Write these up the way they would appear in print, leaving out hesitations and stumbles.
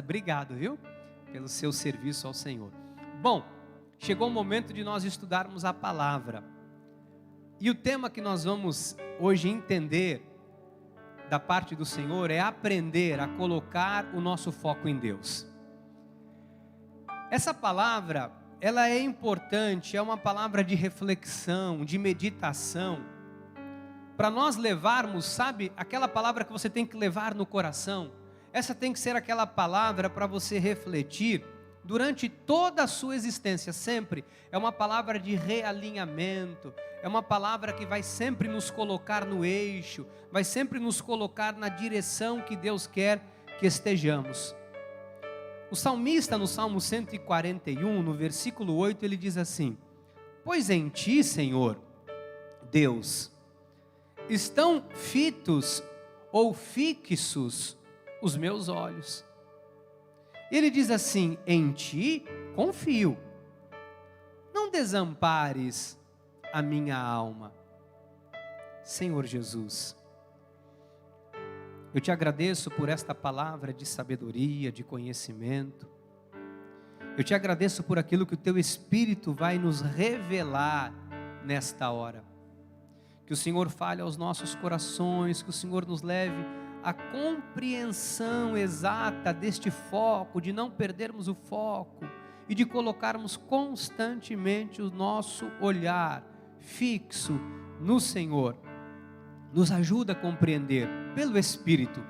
Obrigado, viu? Pelo seu serviço ao Senhor. Bom, chegou o momento de nós estudarmos a palavra. E o tema que nós vamos hoje entender da parte do Senhor é aprender a colocar o nosso foco em Deus. Essa palavra, ela é importante, é uma palavra de reflexão, de meditação, para nós levarmos, sabe, aquela palavra que você tem que levar no coração. Essa tem que ser aquela palavra para você refletir durante toda a sua existência, sempre. É uma palavra de realinhamento, é uma palavra que vai sempre nos colocar no eixo, vai sempre nos colocar na direção que Deus quer que estejamos. O salmista, no Salmo 141, no versículo 8, ele diz assim: pois em ti, Senhor, Deus, estão fitos ou fixos os meus olhos. Ele diz assim: em ti confio, não desampares a minha alma. Senhor Jesus, eu te agradeço por esta palavra de sabedoria, de conhecimento. Eu te agradeço por aquilo que o teu Espírito vai nos revelar nesta hora. Que o Senhor fale aos nossos corações, que o Senhor nos leve a compreensão exata deste foco, de não perdermos o foco e de colocarmos constantemente o nosso olhar fixo no Senhor. Nos ajuda a compreender pelo Espírito,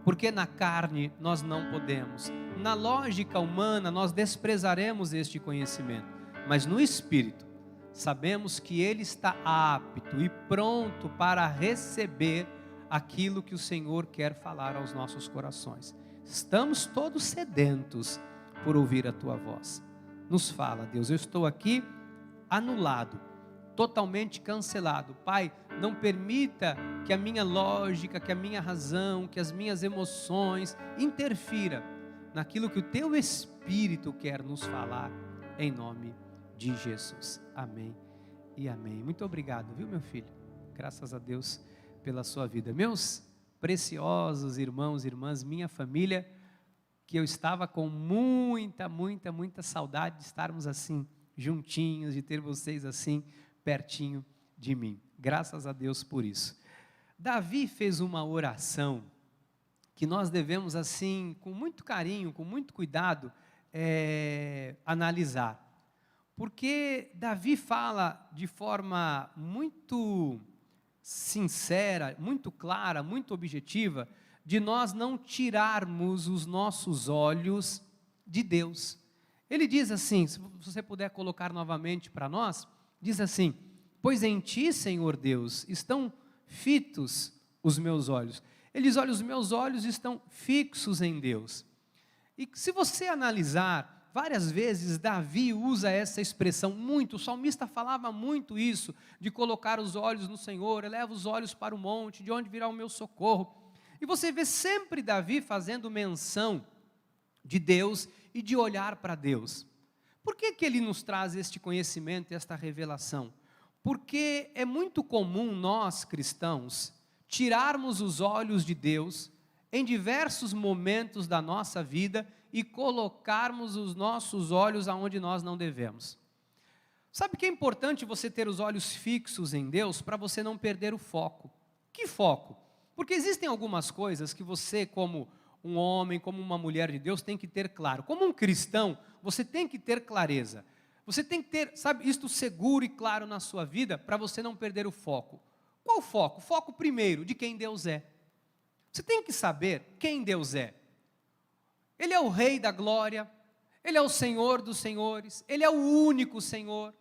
porque na carne nós não podemos, na lógica humana nós desprezaremos este conhecimento, mas no Espírito sabemos que Ele está apto e pronto para receber aquilo que o Senhor quer falar aos nossos corações. Estamos todos sedentos por ouvir a Tua voz. Nos fala, Deus. Eu estou aqui anulado, totalmente cancelado. Pai, não permita que a minha lógica, que a minha razão, que as minhas emoções interfira naquilo que o Teu Espírito quer nos falar, em nome de Jesus. Amém e amém. Muito obrigado, viu, meu filho? Graças a Deus pela sua vida. Meus preciosos irmãos e irmãs, minha família, que eu estava com muita saudade de estarmos assim, juntinhos, de ter vocês assim, pertinho de mim. Graças a Deus por isso. Davi fez uma oração que nós devemos assim, com muito carinho, com muito cuidado, analisar. Porque Davi fala de forma muito sincera, muito clara, muito objetiva, de nós não tirarmos os nossos olhos de Deus. Ele diz assim, se você puder colocar novamente para nós, diz assim: pois em ti, Senhor Deus, estão fitos os meus olhos. Ele diz: olha, os meus olhos estão fixos em Deus. E se você analisar, várias vezes Davi usa essa expressão muito, o salmista falava muito isso, de colocar os olhos no Senhor, eleva os olhos para o monte, de onde virá o meu socorro. E você vê sempre Davi fazendo menção de Deus e de olhar para Deus. Por que ele nos traz este conhecimento, esta revelação? Porque é muito comum nós, cristãos, tirarmos os olhos de Deus em diversos momentos da nossa vida e colocarmos os nossos olhos aonde nós não devemos. Sabe que é importante você ter os olhos fixos em Deus para você não perder o foco? Que foco? Porque existem algumas coisas que você, como um homem, como uma mulher de Deus, tem que ter claro. Como um cristão, você tem que ter clareza. Você tem que ter, sabe, isto seguro e claro na sua vida para você não perder o foco. Qual foco? O foco primeiro, de quem Deus é. Você tem que saber quem Deus é. Ele é o Rei da glória, Ele é o Senhor dos senhores, Ele é o único Senhor,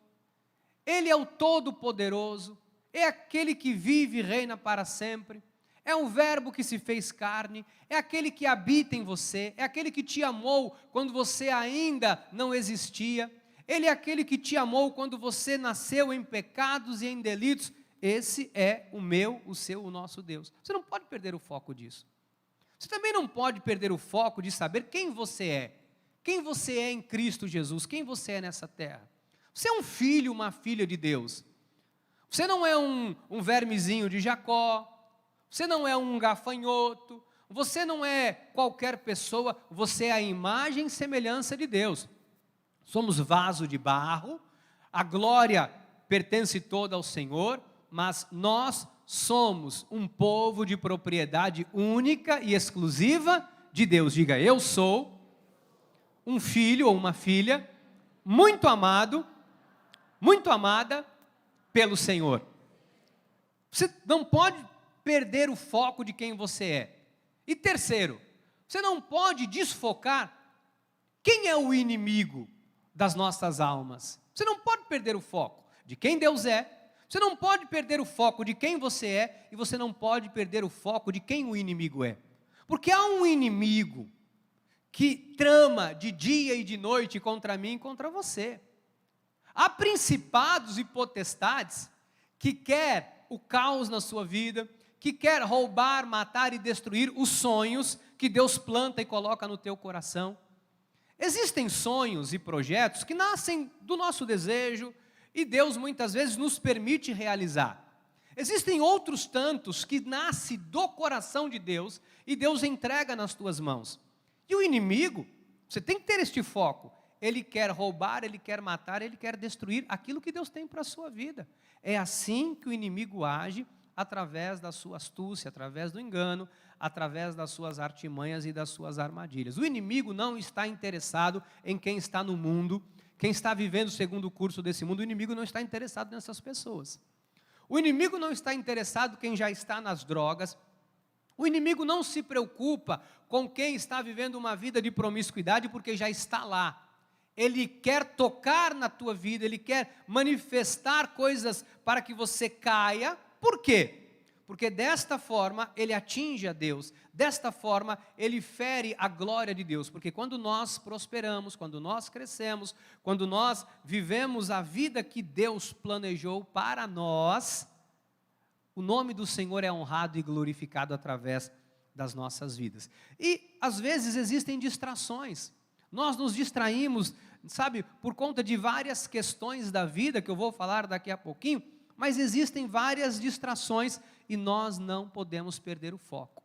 Ele é o Todo-Poderoso, é aquele que vive e reina para sempre, é um verbo que se fez carne, é aquele que habita em você, é aquele que te amou quando você ainda não existia, Ele é aquele que te amou quando você nasceu em pecados e em delitos. Esse é o meu, o seu, o nosso Deus. Você não pode perder o foco disso. Você também não pode perder o foco de saber quem você é em Cristo Jesus, quem você é nessa terra. Você é um filho, uma filha de Deus. Você não é um vermezinho de Jacó, você não é um gafanhoto, Você não é qualquer pessoa, você é a imagem e semelhança de Deus. Somos vaso de barro, a glória pertence toda ao Senhor, mas nós somos um povo de propriedade única e exclusiva de Deus. Diga, eu sou um filho ou uma filha muito amado, muito amada pelo Senhor. Você não pode perder o foco de quem você é. E terceiro, você não pode desfocar quem é o inimigo das nossas almas. Você não pode perder o foco de quem Deus é, você não pode perder o foco de quem você é, e você não pode perder o foco de quem o inimigo é. Porque há um inimigo que trama de dia e de noite contra mim e contra você. Há principados e potestades que quer o caos na sua vida, que quer roubar, matar e destruir os sonhos que Deus planta e coloca no teu coração. Existem sonhos e projetos que nascem do nosso desejo e Deus muitas vezes nos permite realizar. Existem outros tantos que nascem do coração de Deus e Deus entrega nas tuas mãos. E o inimigo, você tem que ter este foco. Ele quer roubar, ele quer matar, ele quer destruir aquilo que Deus tem para a sua vida. É assim que o inimigo age, através da sua astúcia, através do engano, através das suas artimanhas e das suas armadilhas. O inimigo não está interessado em quem está no mundo, quem está vivendo segundo o curso desse mundo. O inimigo não está interessado nessas pessoas. O inimigo não está interessado em quem já está nas drogas. O inimigo não se preocupa com quem está vivendo uma vida de promiscuidade, porque já está lá. Ele quer tocar na tua vida, ele quer manifestar coisas para que você caia. Por quê? Porque desta forma ele atinge a Deus, desta forma ele fere a glória de Deus, porque quando nós prosperamos, quando nós crescemos, quando nós vivemos a vida que Deus planejou para nós, o nome do Senhor é honrado e glorificado através das nossas vidas. E às vezes existem distrações, nós nos distraímos, sabe, por conta de várias questões da vida, que eu vou falar daqui a pouquinho, mas existem várias distrações e nós não podemos perder o foco.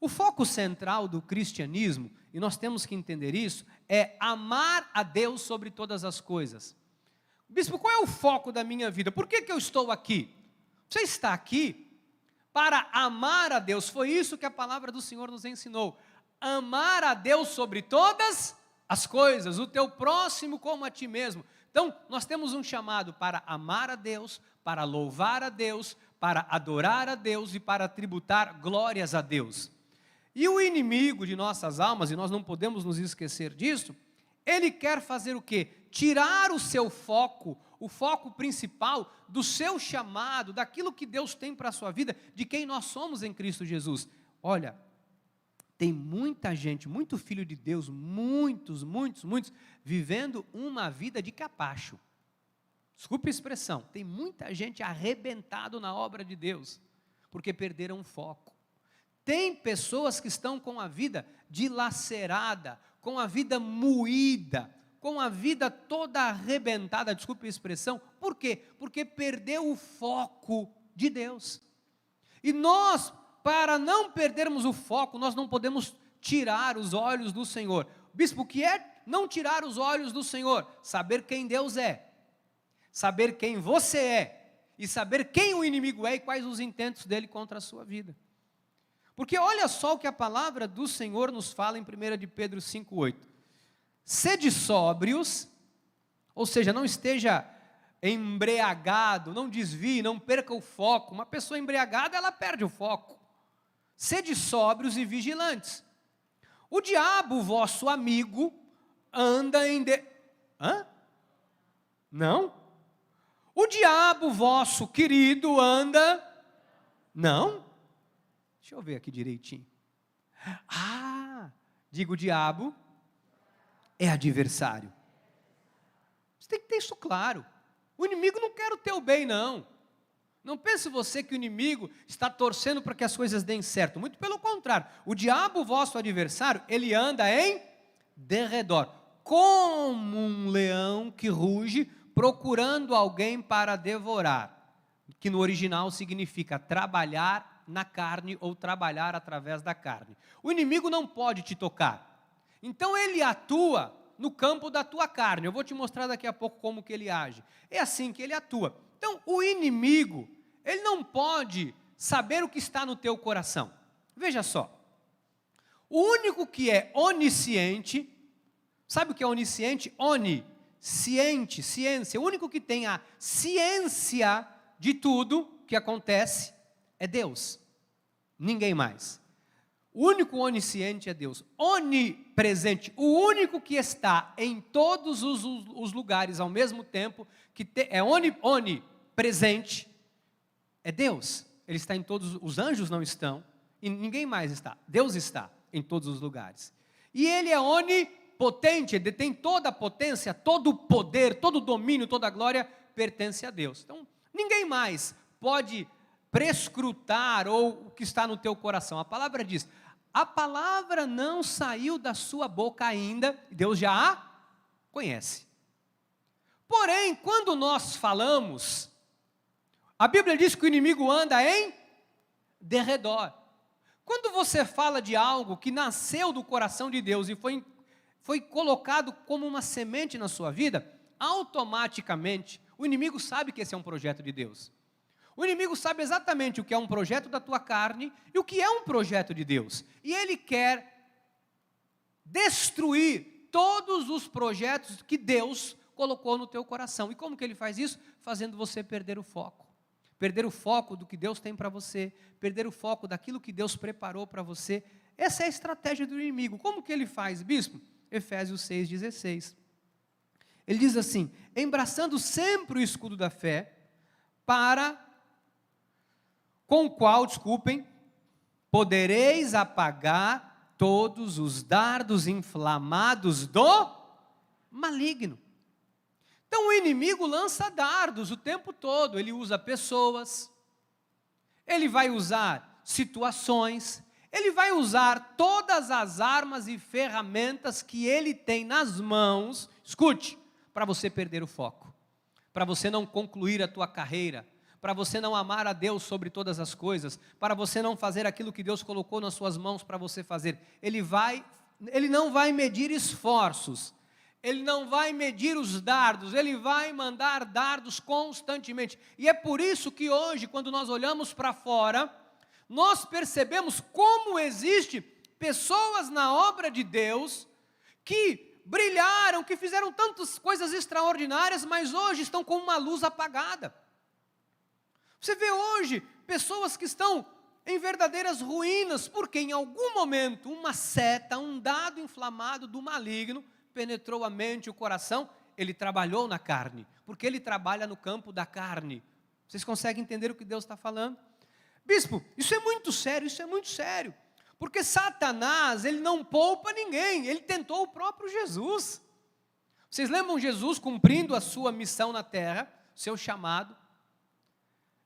O foco central do cristianismo, e nós temos que entender isso, é amar a Deus sobre todas as coisas. Bispo, qual é o foco da minha vida? Por que eu estou aqui? Você está aqui para amar a Deus. Foi isso que a palavra do Senhor nos ensinou. Amar a Deus sobre todas as coisas, o teu próximo como a ti mesmo. Então, nós temos um chamado para amar a Deus, para louvar a Deus, para adorar a Deus e para tributar glórias a Deus. E o inimigo de nossas almas, e nós não podemos nos esquecer disso, ele quer fazer o quê? Tirar o seu foco, o foco principal do seu chamado, daquilo que Deus tem para a sua vida, de quem nós somos em Cristo Jesus. Olha, tem muita gente, muito filho de Deus, muitos, vivendo uma vida de capacho. Desculpe a expressão, tem muita gente arrebentado na obra de Deus, porque perderam o foco. Tem pessoas que estão com a vida dilacerada, com a vida moída, com a vida toda arrebentada, desculpe a expressão, por quê? Porque perdeu o foco de Deus. E nós, para não perdermos o foco, nós não podemos tirar os olhos do Senhor. Bispo, o que é não tirar os olhos do Senhor? Saber quem Deus é, saber quem você é, e saber quem o inimigo é e quais os intentos dele contra a sua vida. Porque olha só o que a palavra do Senhor nos fala em 1 de Pedro 5,8. Sede sóbrios, ou seja, não esteja embriagado, não desvie, não perca o foco. Uma pessoa embriagada, ela perde o foco. Sede sóbrios e vigilantes. O diabo, vosso amigo, anda em... Hã? Não? O diabo, vosso querido, anda... Não? Deixa eu ver aqui direitinho. Digo, o diabo é adversário. Você tem que ter isso claro. O inimigo não quer o teu bem, não. Não pense você que o inimigo está torcendo para que as coisas deem certo. Muito pelo contrário. O diabo, vosso adversário, ele anda em derredor, como um leão que ruge, procurando alguém para devorar. Que no original significa trabalhar na carne ou trabalhar através da carne. O inimigo não pode te tocar. Então ele atua no campo da tua carne. Eu vou te mostrar daqui a pouco como que ele age. É assim que ele atua. Então o inimigo, ele não pode saber o que está no teu coração. Veja só. O único que é onisciente, sabe o que é onisciente? Ciente, ciência. O único que tem a ciência de tudo que acontece é Deus. Ninguém mais. O único onisciente é Deus. Onipresente, o único que está em todos os lugares ao mesmo tempo, que é onipresente, é Deus. Ele está em todos, os anjos não estão, e ninguém mais está. Deus está em todos os lugares. E ele é onipotente, ele detém toda a potência, todo o poder, todo o domínio, toda a glória pertence a Deus. Então, ninguém mais pode prescrutar ou o que está no teu coração. A palavra diz, a palavra não saiu da sua boca ainda, Deus já a conhece. Porém, quando nós falamos, a Bíblia diz que o inimigo anda em derredor. Quando você fala de algo que nasceu do coração de Deus e foi colocado como uma semente na sua vida, automaticamente o inimigo sabe que esse é um projeto de Deus. O inimigo sabe exatamente o que é um projeto da tua carne e o que é um projeto de Deus. E ele quer destruir todos os projetos que Deus colocou no teu coração. E como que ele faz isso? Fazendo você perder o foco. Perder o foco do que Deus tem para você, perder o foco daquilo que Deus preparou para você. Essa é a estratégia do inimigo. Como que ele faz, bispo? Efésios 6,16. Ele diz assim, embraçando sempre o escudo da fé, com o qual, podereis apagar todos os dardos inflamados do maligno. Então o inimigo lança dardos o tempo todo, ele usa pessoas, ele vai usar situações, ele vai usar todas as armas e ferramentas que ele tem nas mãos, escute, para você perder o foco, para você não concluir a tua carreira, para você não amar a Deus sobre todas as coisas, para você não fazer aquilo que Deus colocou nas suas mãos para você fazer. Ele não vai medir esforços, ele não vai medir os dardos, ele vai mandar dardos constantemente. E é por isso que hoje, quando nós olhamos para fora, nós percebemos como existe pessoas na obra de Deus que brilharam, que fizeram tantas coisas extraordinárias, mas hoje estão com uma luz apagada. Você vê hoje pessoas que estão em verdadeiras ruínas, porque em algum momento uma seta, um dado inflamado do maligno, penetrou a mente e o coração, ele trabalhou na carne, porque ele trabalha no campo da carne. Vocês conseguem entender o que Deus está falando? Bispo, isso é muito sério, porque Satanás, ele não poupa ninguém, ele tentou o próprio Jesus. Vocês lembram Jesus cumprindo a sua missão na terra, seu chamado?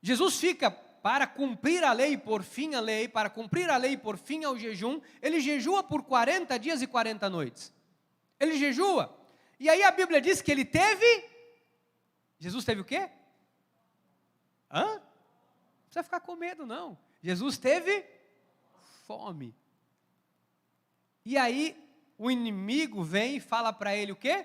Jesus fica para cumprir a lei e por fim a lei, para cumprir a lei e por fim ao jejum, ele jejua por 40 dias e 40 noites. Ele jejua. E aí a Bíblia diz que ele teve... Jesus teve o quê? Não precisa ficar com medo não. Jesus teve fome. E aí o inimigo vem e fala para ele o quê?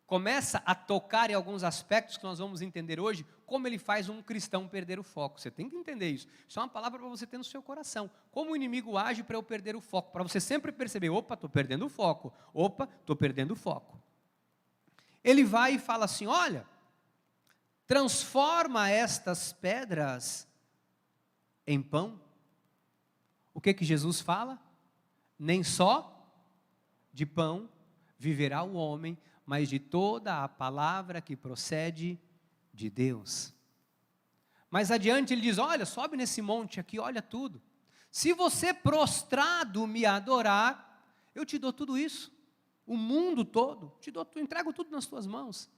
Começa a tocar em alguns aspectos que nós vamos entender hoje, como ele faz um cristão perder o foco. Você tem que entender isso. Isso é uma palavra para você ter no seu coração. Como o inimigo age para eu perder o foco, para você sempre perceber, opa, estou perdendo o foco, opa, estou perdendo o foco. Ele vai e fala assim, olha, transforma estas pedras em pão. O que Jesus fala? Nem só de pão viverá o homem, mas de toda a palavra que procede de Deus. Mais adiante ele diz, olha, sobe nesse monte aqui, olha tudo. Se você prostrado me adorar, eu te dou tudo isso. O mundo todo, entrego tudo nas tuas mãos.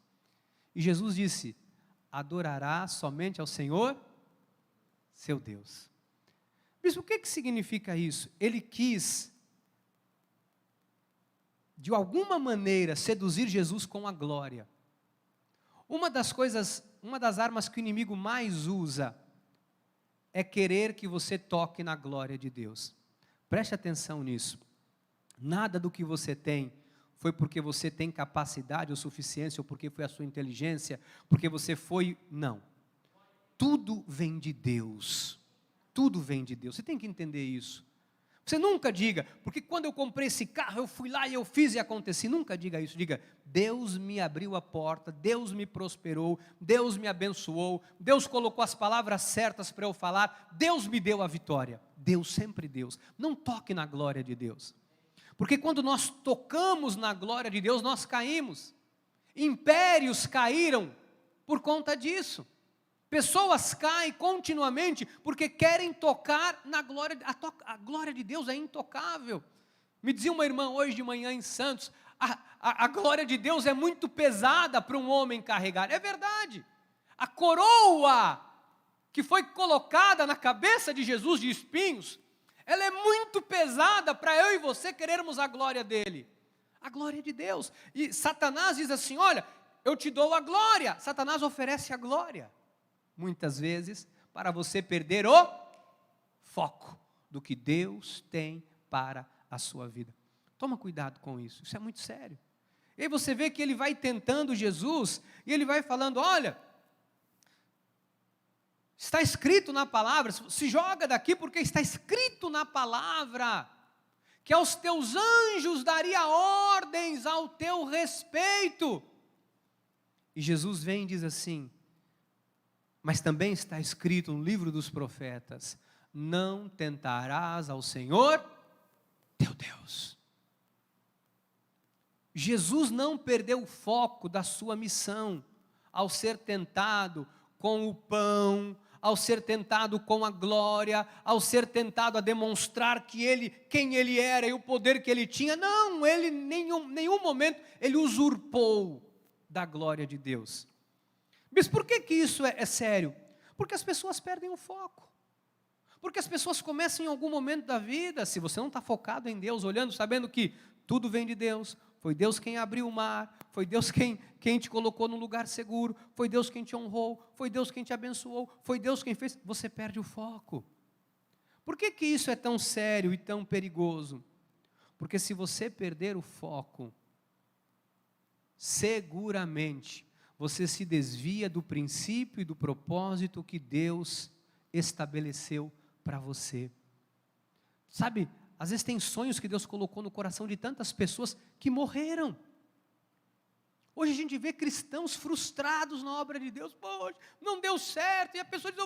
E Jesus disse, adorará somente ao Senhor, seu Deus. Mas o que significa isso? Ele quis, de alguma maneira, seduzir Jesus com a glória. Uma das armas que o inimigo mais usa é querer que você toque na glória de Deus. Preste atenção nisso. Nada do que você tem foi porque você tem capacidade ou suficiência, ou porque foi a sua inteligência, porque você foi, não. Tudo vem de Deus. Tudo vem de Deus. Você tem que entender isso. Você nunca diga, porque quando eu comprei esse carro, eu fui lá e eu fiz e aconteci. Nunca diga isso. Diga, Deus me abriu a porta, Deus me prosperou, Deus me abençoou, Deus colocou as palavras certas para eu falar, Deus me deu a vitória. Deus, sempre Deus. Não toque na glória de Deus. Porque quando nós tocamos na glória de Deus, nós caímos. Impérios caíram por conta disso. Pessoas caem continuamente porque querem tocar na glória. A glória de Deus é intocável. Me dizia uma irmã hoje de manhã em Santos, a glória de Deus é muito pesada para um homem carregar. É verdade. A coroa que foi colocada na cabeça de Jesus de espinhos, ela é muito pesada para eu e você querermos a glória dele. A glória de Deus. E Satanás diz assim, olha, eu te dou a glória. Satanás oferece a glória. Muitas vezes, para você perder o foco do que Deus tem para a sua vida. Toma cuidado com isso, isso é muito sério. E aí você vê que ele vai tentando Jesus, e ele vai falando, olha, está escrito na palavra, se joga daqui porque está escrito na palavra, que aos teus anjos daria ordens ao teu respeito. E Jesus vem e diz assim, mas também está escrito no livro dos profetas, não tentarás ao Senhor, teu Deus. Jesus não perdeu o foco da sua missão, ao ser tentado com o pão, ao ser tentado com a glória, ao ser tentado a demonstrar quem ele era e o poder que ele tinha. Não, ele em nenhum momento ele usurpou da glória de Deus. Mas por que isso é sério? Porque as pessoas perdem o foco. Porque as pessoas começam em algum momento da vida, se você não está focado em Deus, olhando, sabendo que tudo vem de Deus, foi Deus quem abriu o mar, foi Deus quem te colocou num lugar seguro, foi Deus quem te honrou, foi Deus quem te abençoou, foi Deus quem fez, você perde o foco. Por que isso é tão sério e tão perigoso? Porque se você perder o foco, seguramente, você se desvia do princípio e do propósito que Deus estabeleceu para você. Sabe, às vezes tem sonhos que Deus colocou no coração de tantas pessoas que morreram. Hoje a gente vê cristãos frustrados na obra de Deus. Poxa, não deu certo, e a pessoa diz,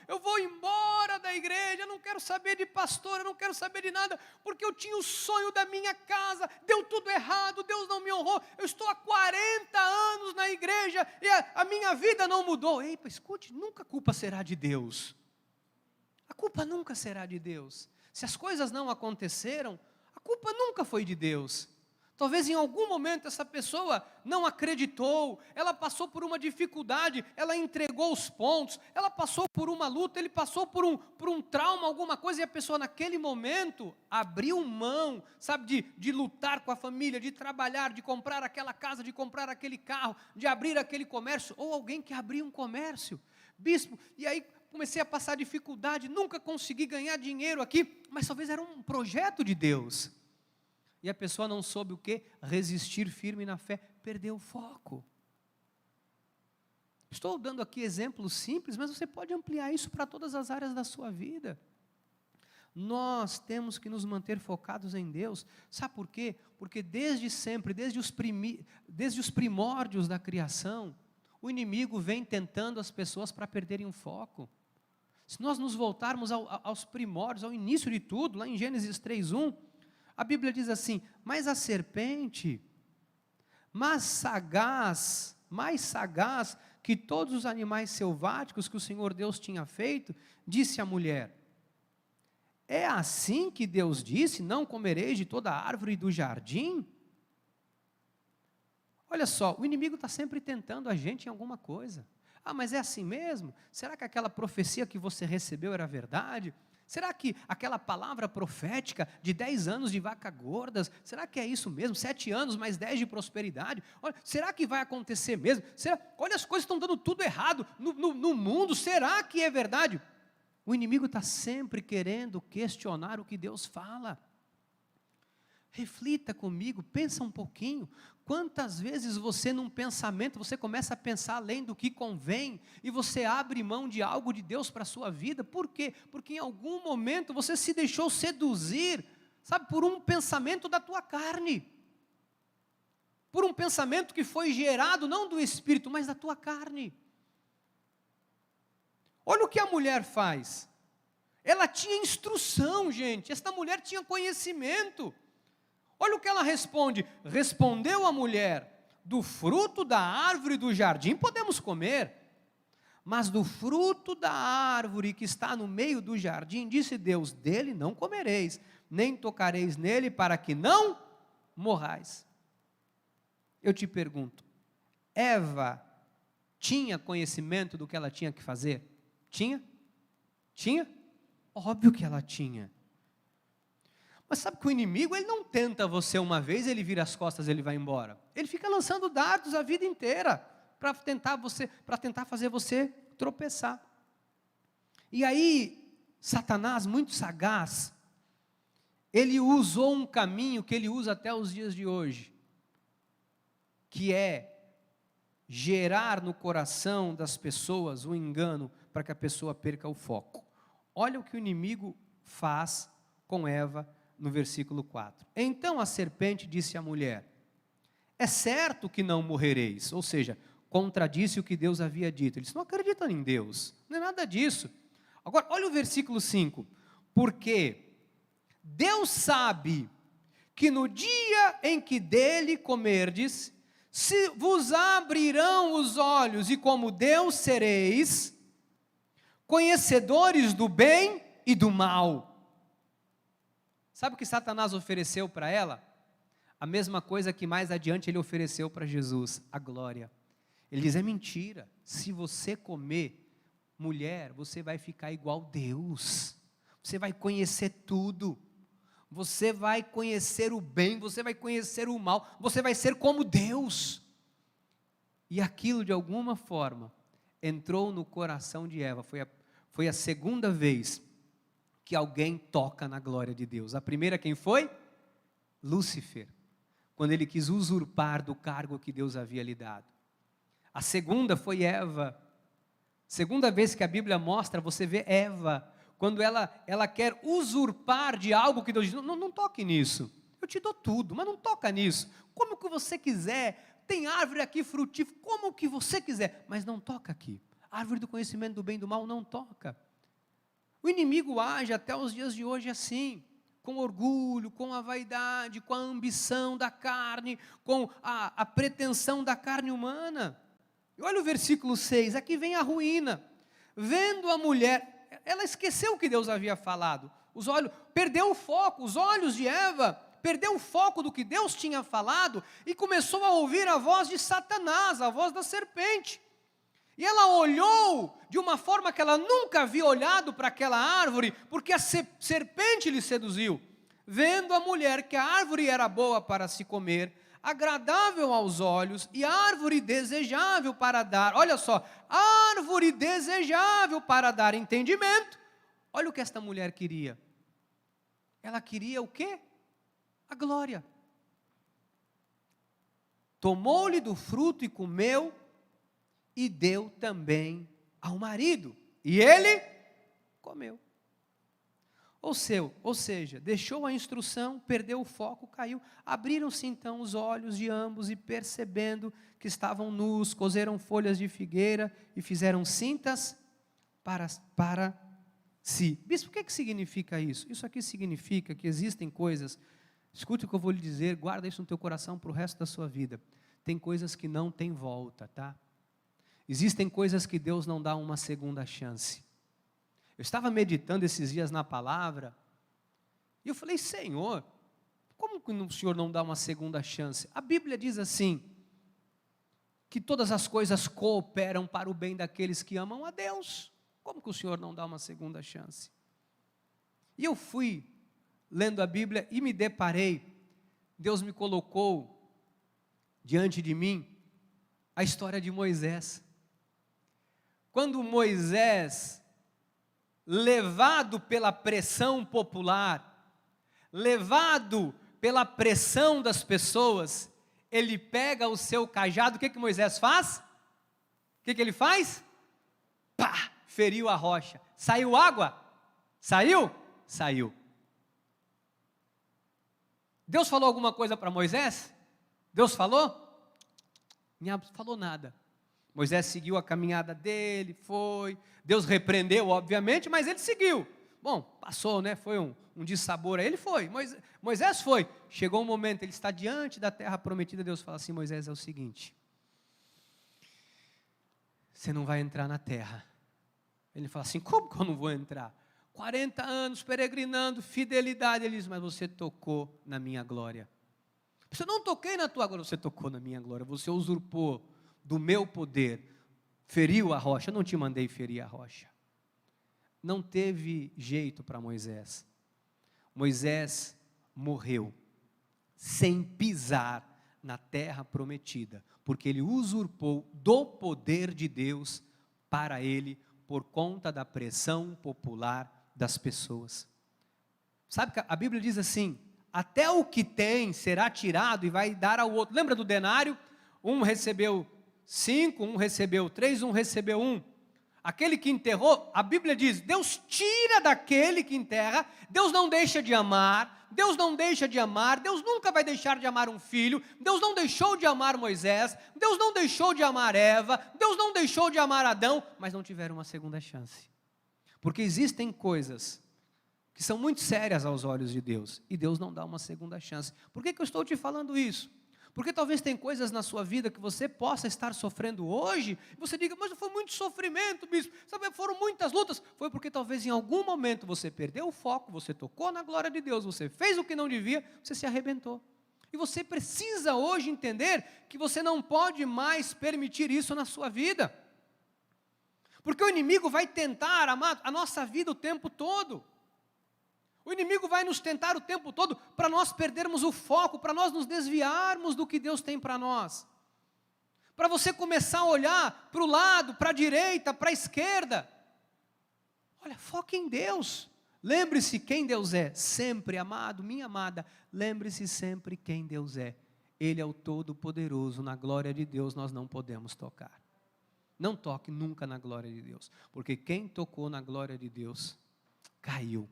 eu vou embora da igreja, eu não quero saber de pastor, eu não quero saber de nada, porque eu tinha o sonho da minha casa, deu tudo errado, Deus não me honrou, eu estou há 40 anos na igreja, e a minha vida não mudou. Ei, escute, nunca a culpa será de Deus. A culpa nunca será de Deus. Se as coisas não aconteceram, a culpa nunca foi de Deus. Talvez em algum momento essa pessoa não acreditou, ela passou por uma dificuldade, ela entregou os pontos, ela passou por uma luta, ele passou por um trauma, alguma coisa, e a pessoa naquele momento abriu mão, sabe, de lutar com a família, de trabalhar, de comprar aquela casa, de comprar aquele carro, de abrir aquele comércio, ou alguém que abriu um comércio. Bispo, e aí comecei a passar dificuldade, nunca consegui ganhar dinheiro aqui, mas talvez era um projeto de Deus. E a pessoa não soube o quê? Resistir firme na fé, perdeu o foco. Estou dando aqui exemplos simples, mas você pode ampliar isso para todas as áreas da sua vida. Nós temos que nos manter focados em Deus. Sabe por quê? Porque desde sempre, desde os primórdios da criação, o inimigo vem tentando as pessoas para perderem o foco. Se nós nos voltarmos aos primórdios, ao início de tudo, lá em Gênesis 3:1, a Bíblia diz assim, mas a serpente, mais sagaz que todos os animais selváticos que o Senhor Deus tinha feito, disse à mulher, é assim que Deus disse, não comereis de toda a árvore do jardim? Olha só, o inimigo está sempre tentando a gente em alguma coisa. Ah, mas é assim mesmo? Será que aquela profecia que você recebeu era verdade? Será que aquela palavra profética de 10 anos de vaca gordas, será que é isso mesmo? 7 anos mais 10 de prosperidade? Olha, será que vai acontecer mesmo? Olha, as coisas estão dando tudo errado no mundo, será que é verdade? O inimigo está sempre querendo questionar o que Deus fala. Reflita comigo, pensa um pouquinho. Quantas vezes você num pensamento, você começa a pensar além do que convém, e você abre mão de algo de Deus para a sua vida? Por quê? Porque em algum momento você se deixou seduzir, sabe, por um pensamento da tua carne. Por um pensamento que foi gerado não do Espírito, mas da tua carne. Olha o que a mulher faz. Ela tinha instrução, gente. Esta mulher tinha conhecimento. Olha o que ela responde. Respondeu a mulher: do fruto da árvore do jardim podemos comer, mas do fruto da árvore que está no meio do jardim, disse Deus, dele não comereis, nem tocareis nele, para que não morrais. Eu te pergunto, Eva tinha conhecimento do que ela tinha que fazer? Tinha? Tinha? Óbvio que ela tinha. Mas sabe que o inimigo, ele não tenta você uma vez, ele vira as costas, ele vai embora. Ele fica lançando dardos a vida inteira, para tentar fazer você tropeçar. E aí, Satanás, muito sagaz, ele usou um caminho que ele usa até os dias de hoje, que é gerar no coração das pessoas o engano, para que a pessoa perca o foco. Olha o que o inimigo faz com Eva, no versículo 4. Então a serpente disse à mulher: é certo que não morrereis. Ou seja, contradisse o que Deus havia dito. Eles não acreditam em Deus, não é nada disso. Agora, olha o versículo 5. Porque Deus sabe que no dia em que dele comerdes, se vos abrirão os olhos, e como Deus sereis conhecedores do bem e do mal. Sabe o que Satanás ofereceu para ela? A mesma coisa que mais adiante ele ofereceu para Jesus, a glória. Ele diz, é mentira, se você comer, mulher, você vai ficar igual Deus, você vai conhecer tudo, você vai conhecer o bem, você vai conhecer o mal, você vai ser como Deus. E aquilo de alguma forma entrou no coração de Eva, foi a segunda vez que alguém toca na glória de Deus. A primeira quem foi? Lúcifer, quando ele quis usurpar do cargo que Deus havia lhe dado. A segunda foi Eva. Segunda vez que a Bíblia mostra, você vê Eva, quando ela quer usurpar de algo que Deus diz, não toque nisso, eu te dou tudo, mas não toca nisso, como que você quiser, tem árvore aqui frutífera, como que você quiser, mas não toca aqui, a árvore do conhecimento do bem e do mal não toca. O inimigo age até os dias de hoje assim, com orgulho, com a vaidade, com a ambição da carne, com a pretensão da carne humana. E olha o versículo 6, aqui vem a ruína. Vendo a mulher, ela esqueceu o que Deus havia falado, perdeu o foco, os olhos de Eva, perdeu o foco do que Deus tinha falado, e começou a ouvir a voz de Satanás, a voz da serpente. E ela olhou de uma forma que ela nunca havia olhado para aquela árvore, porque a serpente lhe seduziu. Vendo a mulher que a árvore era boa para se comer, agradável aos olhos e árvore desejável para dar, olha só, árvore desejável para dar entendimento. Olha o que esta mulher queria. Ela queria o quê? A glória. Tomou-lhe do fruto e comeu, e deu também ao marido, e ele comeu. Ou seja, deixou a instrução, perdeu o foco, caiu. Abriram-se então os olhos de ambos, e percebendo que estavam nus, coseram folhas de figueira e fizeram cintas para si. Bispo, o que significa isso? Isso aqui significa que existem coisas, escute o que eu vou lhe dizer, guarda isso no teu coração para o resto da sua vida. Tem coisas que não tem volta, tá? Existem coisas que Deus não dá uma segunda chance. Eu estava meditando esses dias na palavra, e eu falei, Senhor, como que o Senhor não dá uma segunda chance? A Bíblia diz assim, que todas as coisas cooperam para o bem daqueles que amam a Deus. Como que o Senhor não dá uma segunda chance? E eu fui lendo a Bíblia e me deparei, Deus me colocou diante de mim a história de Moisés. Quando Moisés levado pela pressão popular, levado pela pressão das pessoas, ele pega o seu cajado, o que Moisés faz? O que ele faz? Pá! Feriu a rocha. Saiu água? Saiu? Saiu. Deus falou alguma coisa para Moisés? Deus falou? Não falou nada. Moisés seguiu a caminhada dele, foi. Deus repreendeu, obviamente, mas ele seguiu. Bom, passou, né? Foi um dissabor aí, ele foi. Moisés foi. Chegou um momento, ele está diante da terra prometida, Deus fala assim, Moisés, é o seguinte, você não vai entrar na terra. Ele fala assim, como que eu não vou entrar? 40 anos peregrinando, fidelidade. Ele diz, mas você tocou na minha glória. Você não toquei na tua glória, você tocou na minha glória. Você usurpou do meu poder, feriu a rocha. Eu não te mandei ferir a rocha. Não teve jeito para Moisés. Moisés morreu sem pisar na terra prometida, porque ele usurpou do poder de Deus para ele, por conta da pressão popular das pessoas. Sabe que a Bíblia diz assim, até o que tem será tirado e vai dar ao outro. Lembra do denário? Um recebeu 5, um recebeu 3, um recebeu 1. Aquele que enterrou, a Bíblia diz, Deus tira daquele que enterra, Deus não deixa de amar, Deus não deixa de amar, Deus nunca vai deixar de amar um filho, Deus não deixou de amar Moisés, Deus não deixou de amar Eva, Deus não deixou de amar Adão, mas não tiveram uma segunda chance. Porque existem coisas que são muito sérias aos olhos de Deus, e Deus não dá uma segunda chance. Por que eu estou te falando isso? Porque talvez tem coisas na sua vida que você possa estar sofrendo hoje, e você diga, mas foi muito sofrimento, bispo, sabe, foram muitas lutas. Foi porque talvez em algum momento você perdeu o foco, você tocou na glória de Deus, você fez o que não devia, você se arrebentou. E você precisa hoje entender que você não pode mais permitir isso na sua vida. Porque o inimigo vai tentar, amado, a nossa vida o tempo todo. O inimigo vai nos tentar o tempo todo para nós perdermos o foco, para nós nos desviarmos do que Deus tem para nós. Para você começar a olhar para o lado, para a direita, para a esquerda. Olha, foque em Deus. Lembre-se quem Deus é. Sempre, amado, minha amada, lembre-se sempre quem Deus é. Ele é o Todo-Poderoso, na glória de Deus nós não podemos tocar. Não toque nunca na glória de Deus, porque quem tocou na glória de Deus, caiu.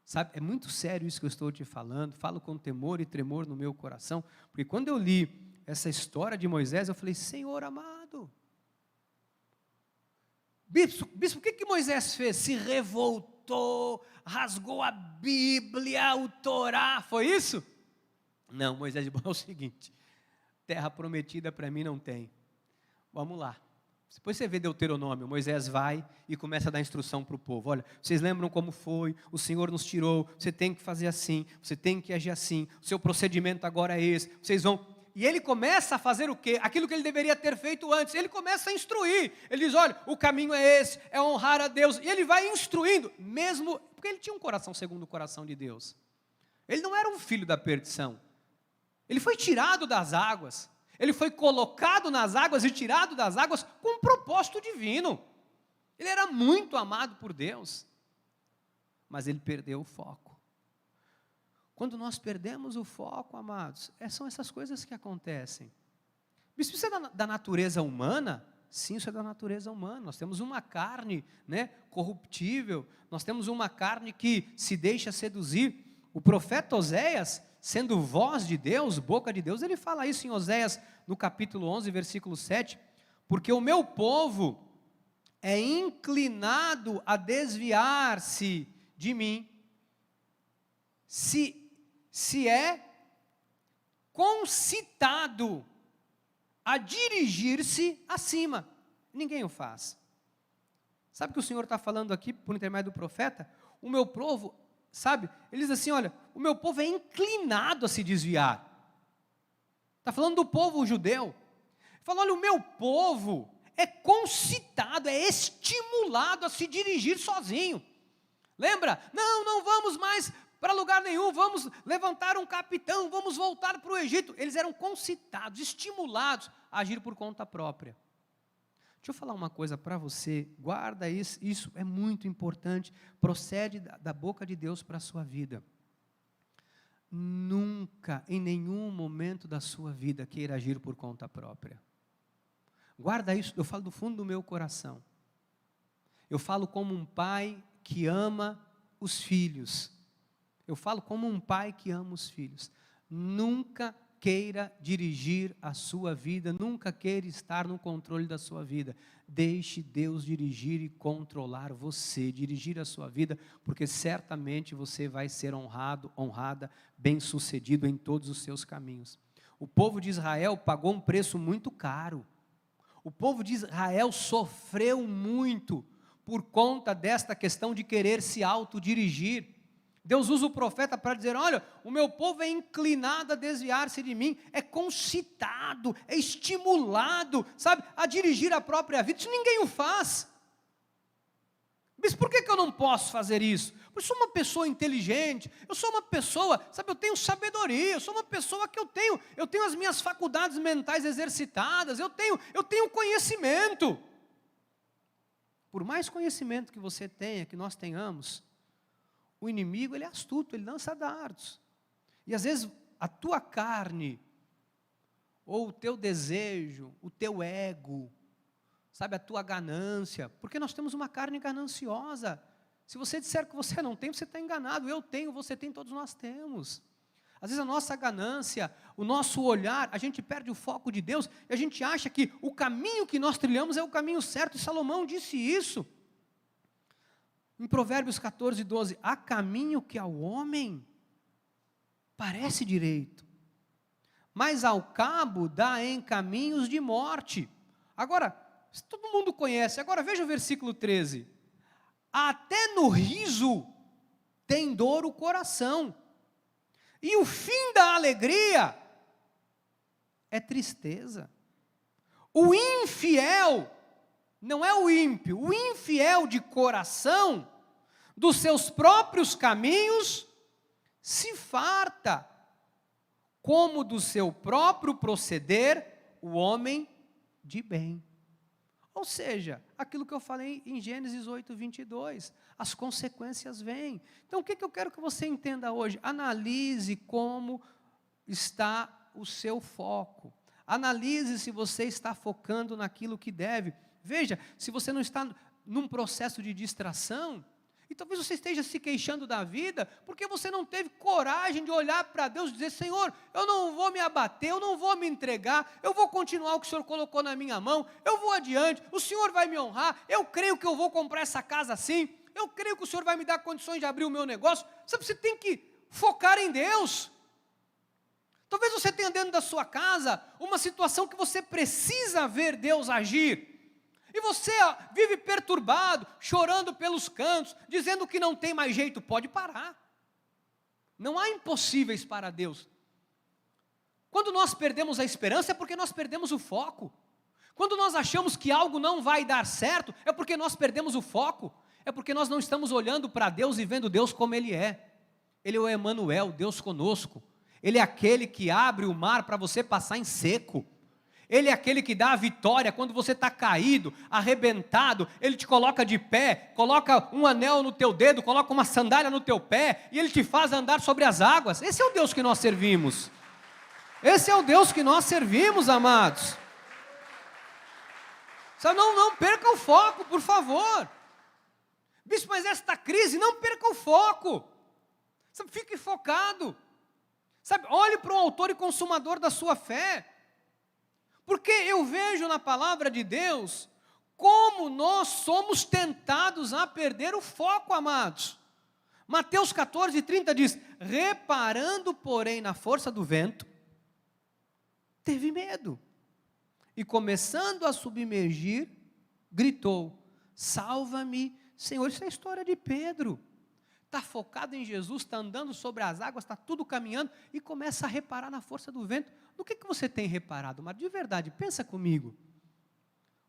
Sabe, é muito sério isso que eu estou te falando, falo com temor e tremor no meu coração, porque quando eu li essa história de Moisés, eu falei, Senhor amado, bispo, o que Moisés fez? Se revoltou, rasgou a Bíblia, o Torá, foi isso? Não, Moisés disse, é o seguinte, terra prometida para mim não tem, vamos lá. Depois você vê Deuteronômio, Moisés vai e começa a dar instrução para o povo. Olha, vocês lembram como foi? O Senhor nos tirou, você tem que fazer assim, você tem que agir assim, o seu procedimento agora é esse, vocês vão... E ele começa a fazer o quê? Aquilo que ele deveria ter feito antes, ele começa a instruir. Ele diz, olha, o caminho é esse, é honrar a Deus. E ele vai instruindo, mesmo... Porque ele tinha um coração segundo o coração de Deus. Ele não era um filho da perdição. Ele foi tirado das águas. Ele foi colocado nas águas e tirado das águas com um propósito divino. Ele era muito amado por Deus, mas ele perdeu o foco. Quando nós perdemos o foco, amados, são essas coisas que acontecem. Isso é da natureza humana? Sim, isso é da natureza humana. Nós temos uma carne, né, corruptível, nós temos uma carne que se deixa seduzir. O profeta Oséias, sendo voz de Deus, boca de Deus, ele fala isso em Oséias, no capítulo 11, versículo 7, porque o meu povo é inclinado a desviar-se de mim, se é concitado a dirigir-se acima. Ninguém o faz. Sabe o que o Senhor está falando aqui, por intermédio do profeta? O meu povo, sabe, ele diz assim, olha, o meu povo é inclinado a se desviar. Está falando do povo judeu. Fala, olha, o meu povo é concitado, é estimulado a se dirigir sozinho. Lembra? Não vamos mais para lugar nenhum, vamos levantar um capitão, vamos voltar para o Egito. Eles eram concitados, estimulados a agir por conta própria. Deixa eu falar uma coisa para você, guarda isso, isso é muito importante, procede da boca de Deus para a sua vida. Nunca, em nenhum momento da sua vida, queira agir por conta própria. Guarda isso, eu falo do fundo do meu coração. Eu falo como um pai que ama os filhos. Eu falo como um pai que ama os filhos. Nunca queira dirigir a sua vida, nunca queira estar no controle da sua vida. Deixe Deus dirigir e controlar você, dirigir a sua vida, porque certamente você vai ser honrado, honrada, bem-sucedido em todos os seus caminhos. O povo de Israel pagou um preço muito caro. O povo de Israel sofreu muito por conta desta questão de querer se autodirigir. Deus usa o profeta para dizer, olha, o meu povo é inclinado a desviar-se de mim, é concitado, é estimulado, sabe, a dirigir a própria vida. Isso ninguém o faz. Mas por que eu não posso fazer isso? Porque eu sou uma pessoa inteligente, eu sou uma pessoa, sabe, eu tenho sabedoria, eu sou uma pessoa que eu tenho as minhas faculdades mentais exercitadas, eu tenho conhecimento. Por mais conhecimento que você tenha, que nós tenhamos, o inimigo, ele é astuto, ele lança dardos. E às vezes a tua carne, ou o teu desejo, o teu ego, sabe, a tua ganância, porque nós temos uma carne gananciosa. Se você disser que você não tem, você está enganado. Eu tenho, você tem, todos nós temos. Às vezes a nossa ganância, o nosso olhar, a gente perde o foco de Deus, e a gente acha que o caminho que nós trilhamos é o caminho certo, e Salomão disse isso. Em Provérbios 14, 12, há caminho que ao homem parece direito, mas ao cabo dá em caminhos de morte. Agora, todo mundo conhece, agora veja o versículo 13. Até no riso tem dor o coração, e o fim da alegria é tristeza. O infiel, não é o ímpio, o infiel de coração, dos seus próprios caminhos, se farta, como do seu próprio proceder, o homem de bem. Ou seja, aquilo que eu falei em Gênesis 8, 22, as consequências vêm. Então o que eu quero que você entenda hoje? Analise como está o seu foco. Analise se você está focando naquilo que deve. Veja, se você não está num processo de distração, e talvez você esteja se queixando da vida, porque você não teve coragem de olhar para Deus e dizer, Senhor, eu não vou me abater, eu não vou me entregar, eu vou continuar o que o Senhor colocou na minha mão, eu vou adiante, o Senhor vai me honrar, eu creio que eu vou comprar essa casa assim, eu creio que o Senhor vai me dar condições de abrir o meu negócio. Sabe, você tem que focar em Deus. Talvez você tenha dentro da sua casa uma situação que você precisa ver Deus agir, e você vive perturbado, chorando pelos cantos, dizendo que não tem mais jeito. Pode parar. Não há impossíveis para Deus. Quando nós perdemos a esperança, é porque nós perdemos o foco. Quando nós achamos que algo não vai dar certo, é porque nós perdemos o foco. É porque nós não estamos olhando para Deus e vendo Deus como Ele é. Ele é o Emanuel, Deus conosco. Ele é aquele que abre o mar para você passar em seco. Ele é aquele que dá a vitória quando você está caído, arrebentado. Ele te coloca de pé, coloca um anel no teu dedo, coloca uma sandália no teu pé, e Ele te faz andar sobre as águas. Esse é o Deus que nós servimos. Esse é o Deus que nós servimos, amados. Sabe, não perca o foco, por favor. Bispo, mas esta crise, não perca o foco. Sabe, fique focado. Sabe, olhe para o autor e consumador da sua fé. Porque eu vejo na palavra de Deus como nós somos tentados a perder o foco, amados. Mateus 14, 30 diz, reparando, porém, na força do vento, teve medo. E começando a submergir, gritou, salva-me, Senhor. Isso é a história de Pedro. Está focado em Jesus, está andando sobre as águas, está tudo caminhando, e começa a reparar na força do vento. No que você tem reparado, mas de verdade, pensa comigo.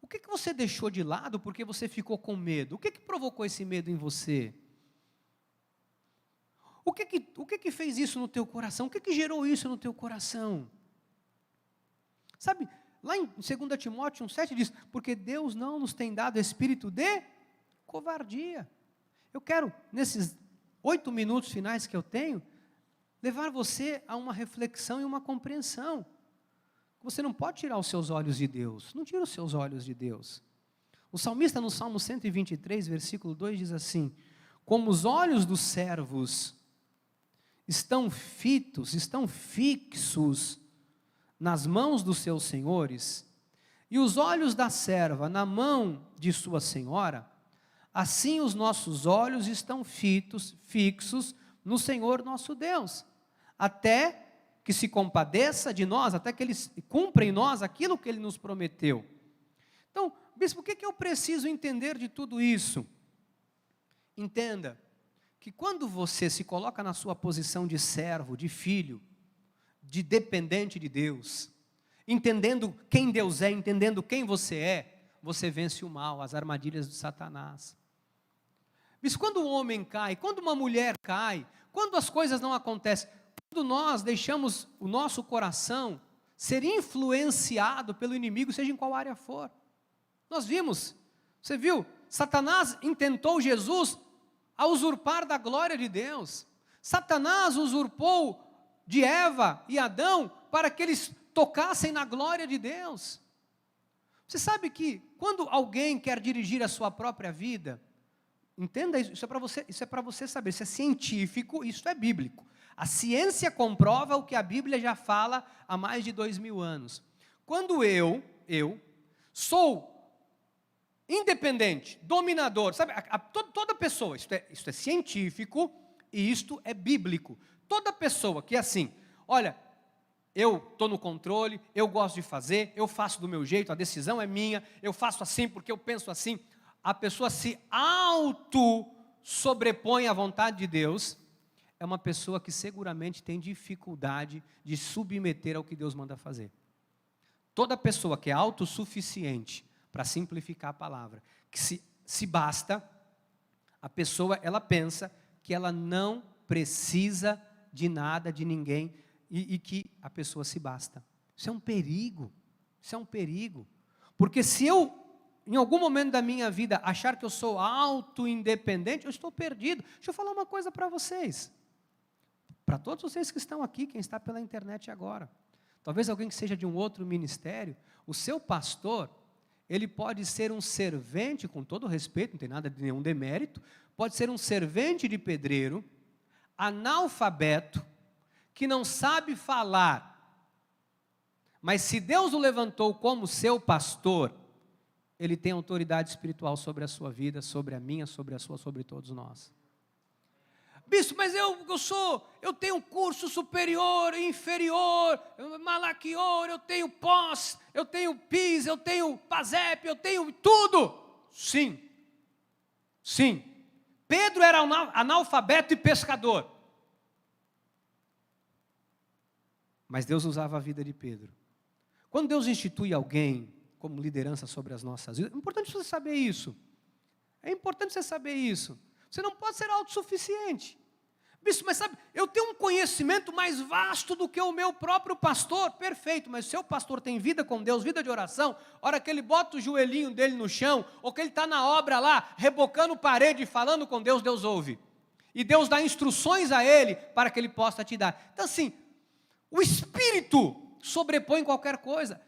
O que você deixou de lado porque você ficou com medo? O que provocou esse medo em você? O que fez isso no teu coração? O que gerou isso no teu coração? Sabe, Lá em 2 Timóteo 1,7 diz, porque Deus não nos tem dado espírito de covardia. Eu quero, nesses 8 minutos finais que eu tenho, levar você a uma reflexão e uma compreensão. Você não pode tirar os seus olhos de Deus, não tira os seus olhos de Deus. O salmista no Salmo 123, versículo 2 diz assim, como os olhos dos servos estão fixos nas mãos dos seus senhores, e os olhos da serva na mão de sua senhora, assim os nossos olhos estão fixos no Senhor nosso Deus, até que se compadeça de nós, até que Ele cumpra em nós aquilo que Ele nos prometeu. Então, bispo, o que eu preciso entender de tudo isso? Entenda que quando você se coloca na sua posição de servo, de filho, de dependente de Deus, entendendo quem Deus é, entendendo quem você é, você vence o mal, as armadilhas de Satanás. Mas quando um homem cai, quando uma mulher cai, quando as coisas não acontecem, quando nós deixamos o nosso coração ser influenciado pelo inimigo, seja em qual área for. Nós vimos, você viu, Satanás intentou Jesus a usurpar da glória de Deus. Satanás usurpou de Eva e Adão para que eles tocassem na glória de Deus. Você sabe que quando alguém quer dirigir a sua própria vida, entenda isso, isso é para você saber, isso é científico, isso é bíblico. A ciência comprova o que a Bíblia já fala há mais de 2000 anos. Quando eu sou independente, dominador, sabe, toda pessoa, isto é científico e isto é bíblico. Toda pessoa que é assim, olha, eu estou no controle, eu gosto de fazer, eu faço do meu jeito, a decisão é minha, eu faço assim porque eu penso assim, a pessoa se auto-sobrepõe à vontade de Deus, é uma pessoa que seguramente tem dificuldade de submeter ao que Deus manda fazer. Toda pessoa que é autossuficiente, para simplificar a palavra, que se basta, a pessoa, ela pensa que ela não precisa de nada, de ninguém, e que a pessoa se basta. Isso é um perigo, porque se eu, em algum momento da minha vida, achar que eu sou auto-independente, eu estou perdido. Deixa eu falar uma coisa para vocês, para todos vocês que estão aqui, quem está pela internet agora, talvez alguém que seja de um outro ministério, o seu pastor, ele pode ser um servente, com todo respeito, não tem nada de nenhum demérito, pode ser um servente de pedreiro, analfabeto, que não sabe falar, mas se Deus o levantou como seu pastor, ele tem autoridade espiritual sobre a sua vida, sobre a minha, sobre a sua, sobre todos nós. Bispo, mas eu tenho curso superior, inferior, Malaquior, eu tenho pós, eu tenho PIS, eu tenho PASEP, eu tenho tudo. Sim. Pedro era analfabeto e pescador. Mas Deus usava a vida de Pedro. Quando Deus institui alguém como liderança sobre as nossas vidas, é importante você saber isso. Você não pode ser autossuficiente. Bispo, mas sabe, eu tenho um conhecimento mais vasto do que o meu próprio pastor. Perfeito, mas o seu pastor tem vida com Deus, vida de oração, a hora que ele bota o joelhinho dele no chão, ou que ele está na obra lá, rebocando parede e falando com Deus, Deus ouve. E Deus dá instruções a ele para que ele possa te dar. Então assim, o Espírito sobrepõe qualquer coisa.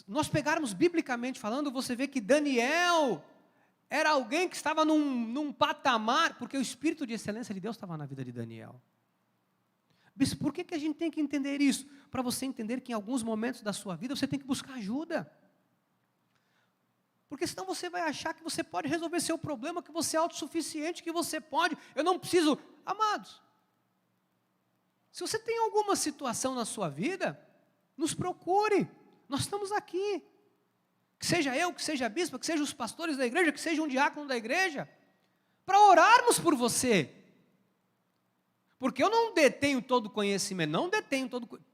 Nós pegarmos biblicamente falando, você vê que Daniel era alguém que estava num patamar, porque o Espírito de excelência de Deus estava na vida de Daniel. Bispo, por que a gente tem que entender isso? Para você entender que em alguns momentos da sua vida você tem que buscar ajuda. Porque senão você vai achar que você pode resolver seu problema, que você é autossuficiente, que você pode, eu não preciso. Amados, se você tem alguma situação na sua vida, nos procure, nós estamos aqui. Que seja eu, que seja a bispa, que sejam os pastores da igreja, que seja um diácono da igreja, para orarmos por você. Porque eu não detenho todo o conhecimento,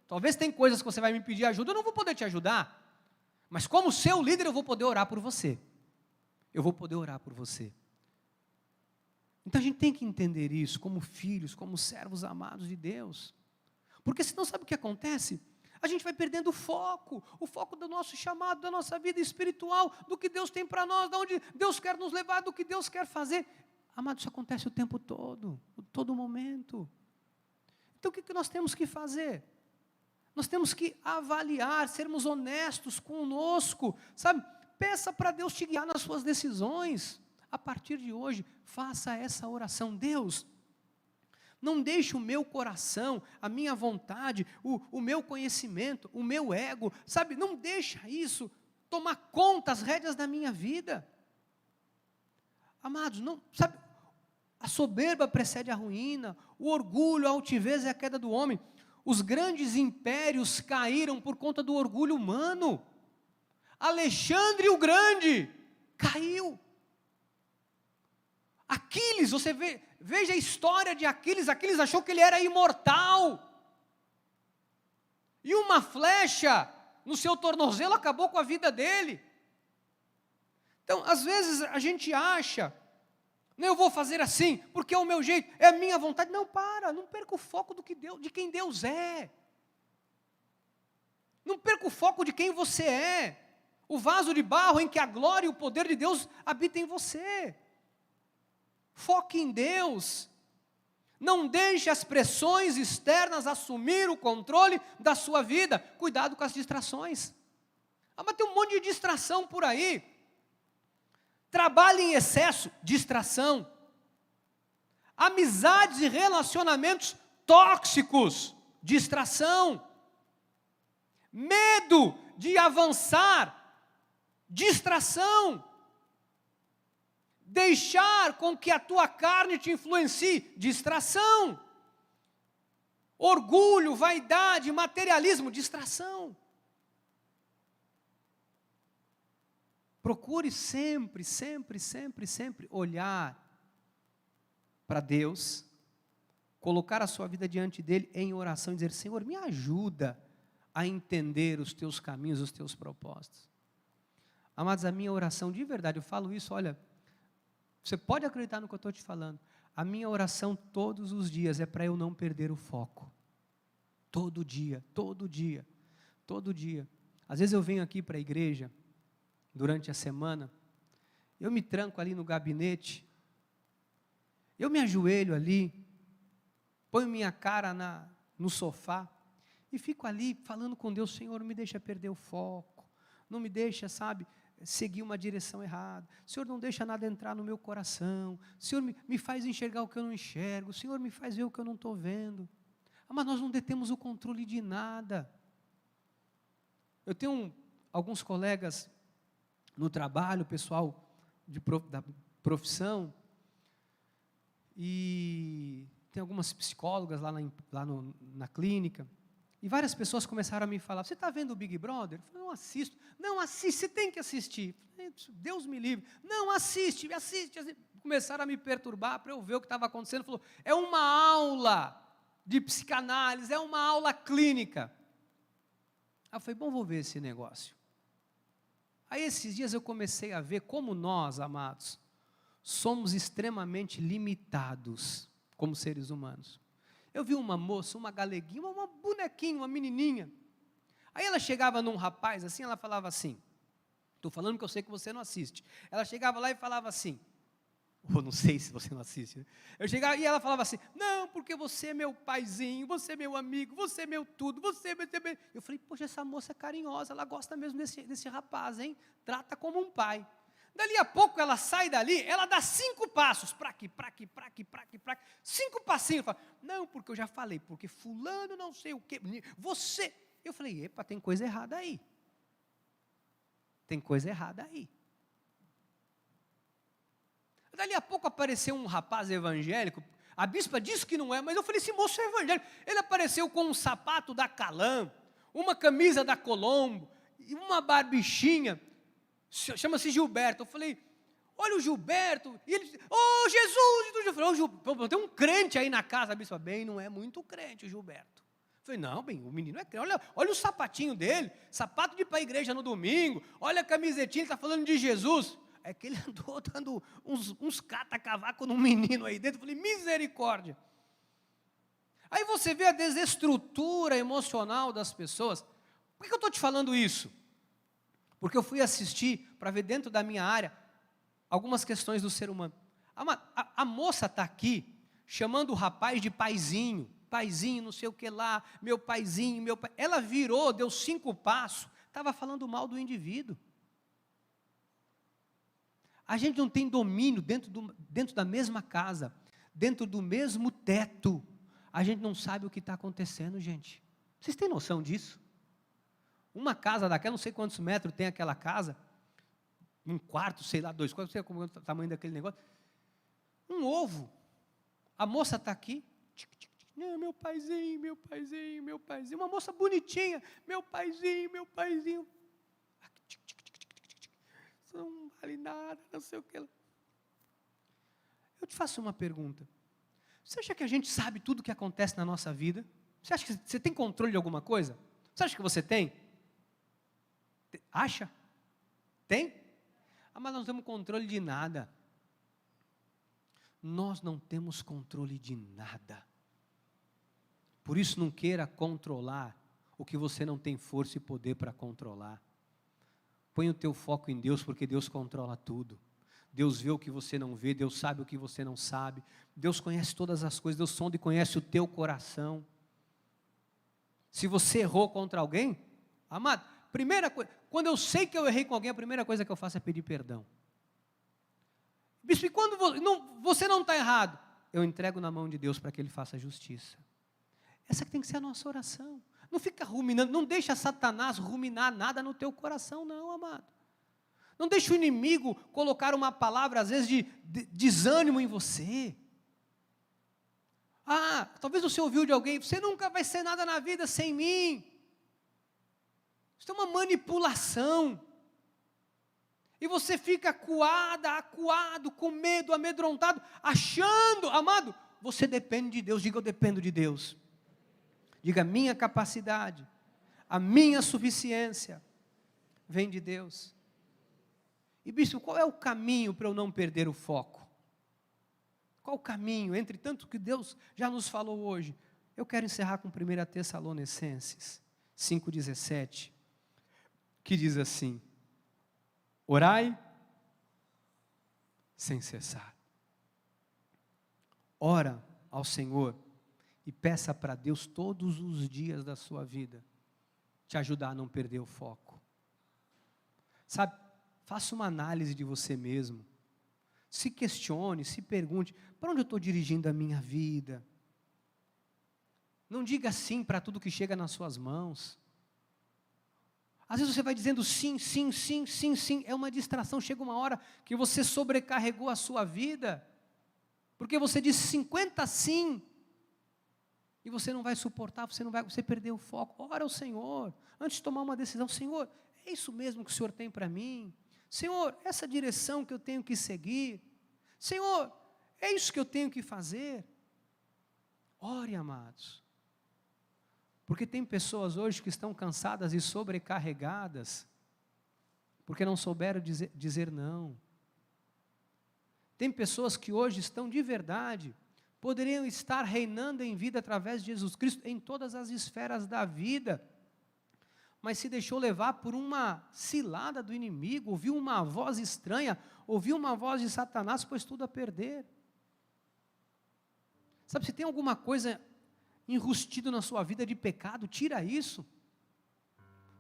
talvez tem coisas que você vai me pedir ajuda, eu não vou poder te ajudar. Mas como seu líder, eu vou poder orar por você. Então a gente tem que entender isso como filhos, como servos amados de Deus. Porque senão sabe o que acontece? a gente vai perdendo o foco do nosso chamado, da nossa vida espiritual, do que Deus tem para nós, de onde Deus quer nos levar, do que Deus quer fazer. Amado, isso acontece o tempo todo, todo momento. Então o que nós temos que fazer? Nós temos que avaliar, sermos honestos conosco, sabe? Peça para Deus te guiar nas suas decisões. A partir de hoje, faça essa oração. Deus, não deixe o meu coração, a minha vontade, o meu conhecimento, o meu ego, sabe? Não deixa isso tomar conta, as rédeas da minha vida. Amados, não, sabe? A soberba precede a ruína, o orgulho, a altivez é a queda do homem. Os grandes impérios caíram por conta do orgulho humano. Alexandre o Grande caiu. Aquiles, você veja a história de Aquiles. Aquiles achou que ele era imortal. E uma flecha no seu tornozelo acabou com a vida dele. Então, às vezes a gente acha, não, eu vou fazer assim, porque é o meu jeito, é a minha vontade. Não, não perca o foco de quem Deus é. Não perca o foco de quem você é. O vaso de barro em que a glória e o poder de Deus habitam em você. Foque em Deus. Não deixe as pressões externas assumir o controle da sua vida. Cuidado com as distrações. Mas tem um monte de distração por aí. Trabalho em excesso, distração. Amizades e relacionamentos tóxicos, distração. Medo de avançar, distração. Deixar com que a tua carne te influencie, distração. Orgulho, vaidade, materialismo, distração. Procure sempre olhar para Deus, colocar a sua vida diante dele em oração e dizer: Senhor, me ajuda a entender os teus caminhos, os teus propósitos. Amados, a minha oração de verdade, eu falo isso, olha, você pode acreditar no que eu estou te falando, a minha oração todos os dias é para eu não perder o foco. Todo dia. Às vezes eu venho aqui para a igreja, durante a semana, eu me tranco ali no gabinete, eu me ajoelho ali, ponho minha cara no sofá, e fico ali falando com Deus: Senhor, não me deixa perder o foco, não me deixa, sabe, seguir uma direção errada, Senhor, não deixa nada entrar no meu coração, Senhor, me faz enxergar o que eu não enxergo, Senhor, me faz ver o que eu não estou vendo. Mas nós não detemos o controle de nada. Eu tenho alguns colegas no trabalho, pessoal da profissão, e tem algumas psicólogas lá na clínica, e várias pessoas começaram a me falar: você está vendo o Big Brother? Eu falei: não assisto. Não, assiste, você tem que assistir. Deus me livre. Não, assiste. Começaram a me perturbar para eu ver o que estava acontecendo. Falou: é uma aula de psicanálise, é uma aula clínica. Aí eu falei: bom, vou ver esse negócio. Aí esses dias eu comecei a ver como nós, amados, somos extremamente limitados como seres humanos. Eu vi uma moça, uma galeguinha, uma bonequinha, uma menininha. Aí ela chegava num rapaz assim, ela falava assim, estou falando que eu sei que você não assiste. Ela chegava lá e falava assim, ou não sei se você não assiste, né? Eu chegava e ela falava assim: não, porque você é meu paizinho, você é meu amigo, você é meu tudo, você é meu... Eu falei: poxa, essa moça é carinhosa, ela gosta mesmo desse rapaz, hein? Trata como um pai. Dali a pouco ela sai dali, ela dá 5 passos, para aqui, 5 passinhos. Fala: não, porque eu já falei, porque fulano não sei o quê, você... Eu falei: epa, tem coisa errada aí. Tem coisa errada aí. Dali a pouco apareceu um rapaz evangélico, a bispa disse que não é, mas eu falei: esse moço é evangélico. Ele apareceu com um sapato da Calam, uma camisa da Colombo, e uma barbichinha, chama-se Gilberto. Eu falei: olha o Gilberto, e ele disse: oh, Jesus! Eu falei: oh, tem um crente aí na casa. A bispa: bem, não é muito crente o Gilberto. Eu falei: não, bem, o menino é crente, olha o sapatinho dele, sapato de ir para a igreja no domingo, olha a camisetinha, ele está falando de Jesus. É que ele andou dando uns cata-cavaco num menino aí dentro. Eu falei: misericórdia. Aí você vê a desestrutura emocional das pessoas. Por que eu estou te falando isso? Porque eu fui assistir, para ver dentro da minha área, algumas questões do ser humano. A moça está aqui, chamando o rapaz de paizinho, paizinho, não sei o que lá, meu paizinho, meu pai. Ela virou, deu 5 passos, estava falando mal do indivíduo. A gente não tem domínio dentro da mesma casa, dentro do mesmo teto. A gente não sabe o que está acontecendo, gente. Vocês têm noção disso? Uma casa daquela, não sei quantos metros tem aquela casa, um quarto, sei lá, 2 quartos, não sei como é o tamanho daquele negócio. Um ovo. A moça está aqui. Meu paizinho, meu paizinho, meu paizinho. Uma moça bonitinha. Meu paizinho, meu paizinho. Isso não vale nada, não sei o que. Eu te faço uma pergunta. Você acha que a gente sabe tudo o que acontece na nossa vida? Você acha que você tem controle de alguma coisa? Você acha que você tem? Acha? Tem? Mas nós não temos controle de nada. Nós não temos controle de nada. Por isso não queira controlar o que você não tem força e poder para controlar. Põe o teu foco em Deus, porque Deus controla tudo. Deus vê o que você não vê, Deus sabe o que você não sabe. Deus conhece todas as coisas, Deus sonda e conhece o teu coração. Se você errou contra alguém, amado, primeira coisa, quando eu sei que eu errei com alguém, a primeira coisa que eu faço é pedir perdão. Bispo, e quando você não está errado, eu entrego na mão de Deus para que Ele faça justiça. Essa que tem que ser a nossa oração. Não fica ruminando, não deixa Satanás ruminar nada no teu coração, não, amado. Não deixa o inimigo colocar uma palavra, às vezes, de desânimo em você. Talvez você ouviu de alguém, você nunca vai ser nada na vida sem mim. Isso é uma manipulação. E você fica acuado, com medo, amedrontado, achando, amado, você depende de Deus. Diga, eu dependo de Deus. Diga, a minha capacidade, a minha suficiência vem de Deus. E bispo, qual é o caminho para eu não perder o foco? Qual o caminho, entre tanto que Deus já nos falou hoje? Eu quero encerrar com 1 Tessalonicenses 5,17, que diz assim: orai sem cessar. Ora ao Senhor e peça para Deus todos os dias da sua vida te ajudar a não perder o foco. Sabe, faça uma análise de você mesmo. Se questione, se pergunte, para onde eu estou dirigindo a minha vida? Não diga sim para tudo que chega nas suas mãos. Às vezes você vai dizendo sim, sim, sim, sim, sim, é uma distração, chega uma hora que você sobrecarregou a sua vida, porque você disse 50 sim, e você não vai suportar, você perdeu o foco. Ora ao Senhor, antes de tomar uma decisão: Senhor, é isso mesmo que o Senhor tem para mim? Senhor, essa direção que eu tenho que seguir? Senhor, é isso que eu tenho que fazer? Ore, amados. Porque tem pessoas hoje que estão cansadas e sobrecarregadas, porque não souberam dizer não. Tem pessoas que hoje estão de verdade, poderiam estar reinando em vida através de Jesus Cristo em todas as esferas da vida, mas se deixou levar por uma cilada do inimigo, ouviu uma voz estranha, ouviu uma voz de Satanás, pôs tudo a perder. Sabe, se tem alguma coisa enrustido na sua vida de pecado, tira isso.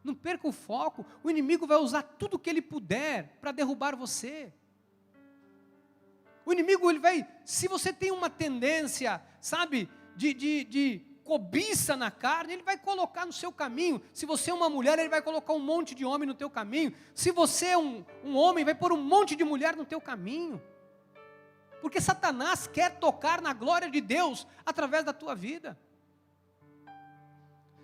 Não perca o foco. O inimigo vai usar tudo o que ele puder para derrubar você. O inimigo, ele vai, se você tem uma tendência, sabe, de cobiça na carne, ele vai colocar no seu caminho. Se você é uma mulher, ele vai colocar um monte de homem no teu caminho. Se você é um homem, vai pôr um monte de mulher no teu caminho. Porque Satanás quer tocar na glória de Deus através da tua vida.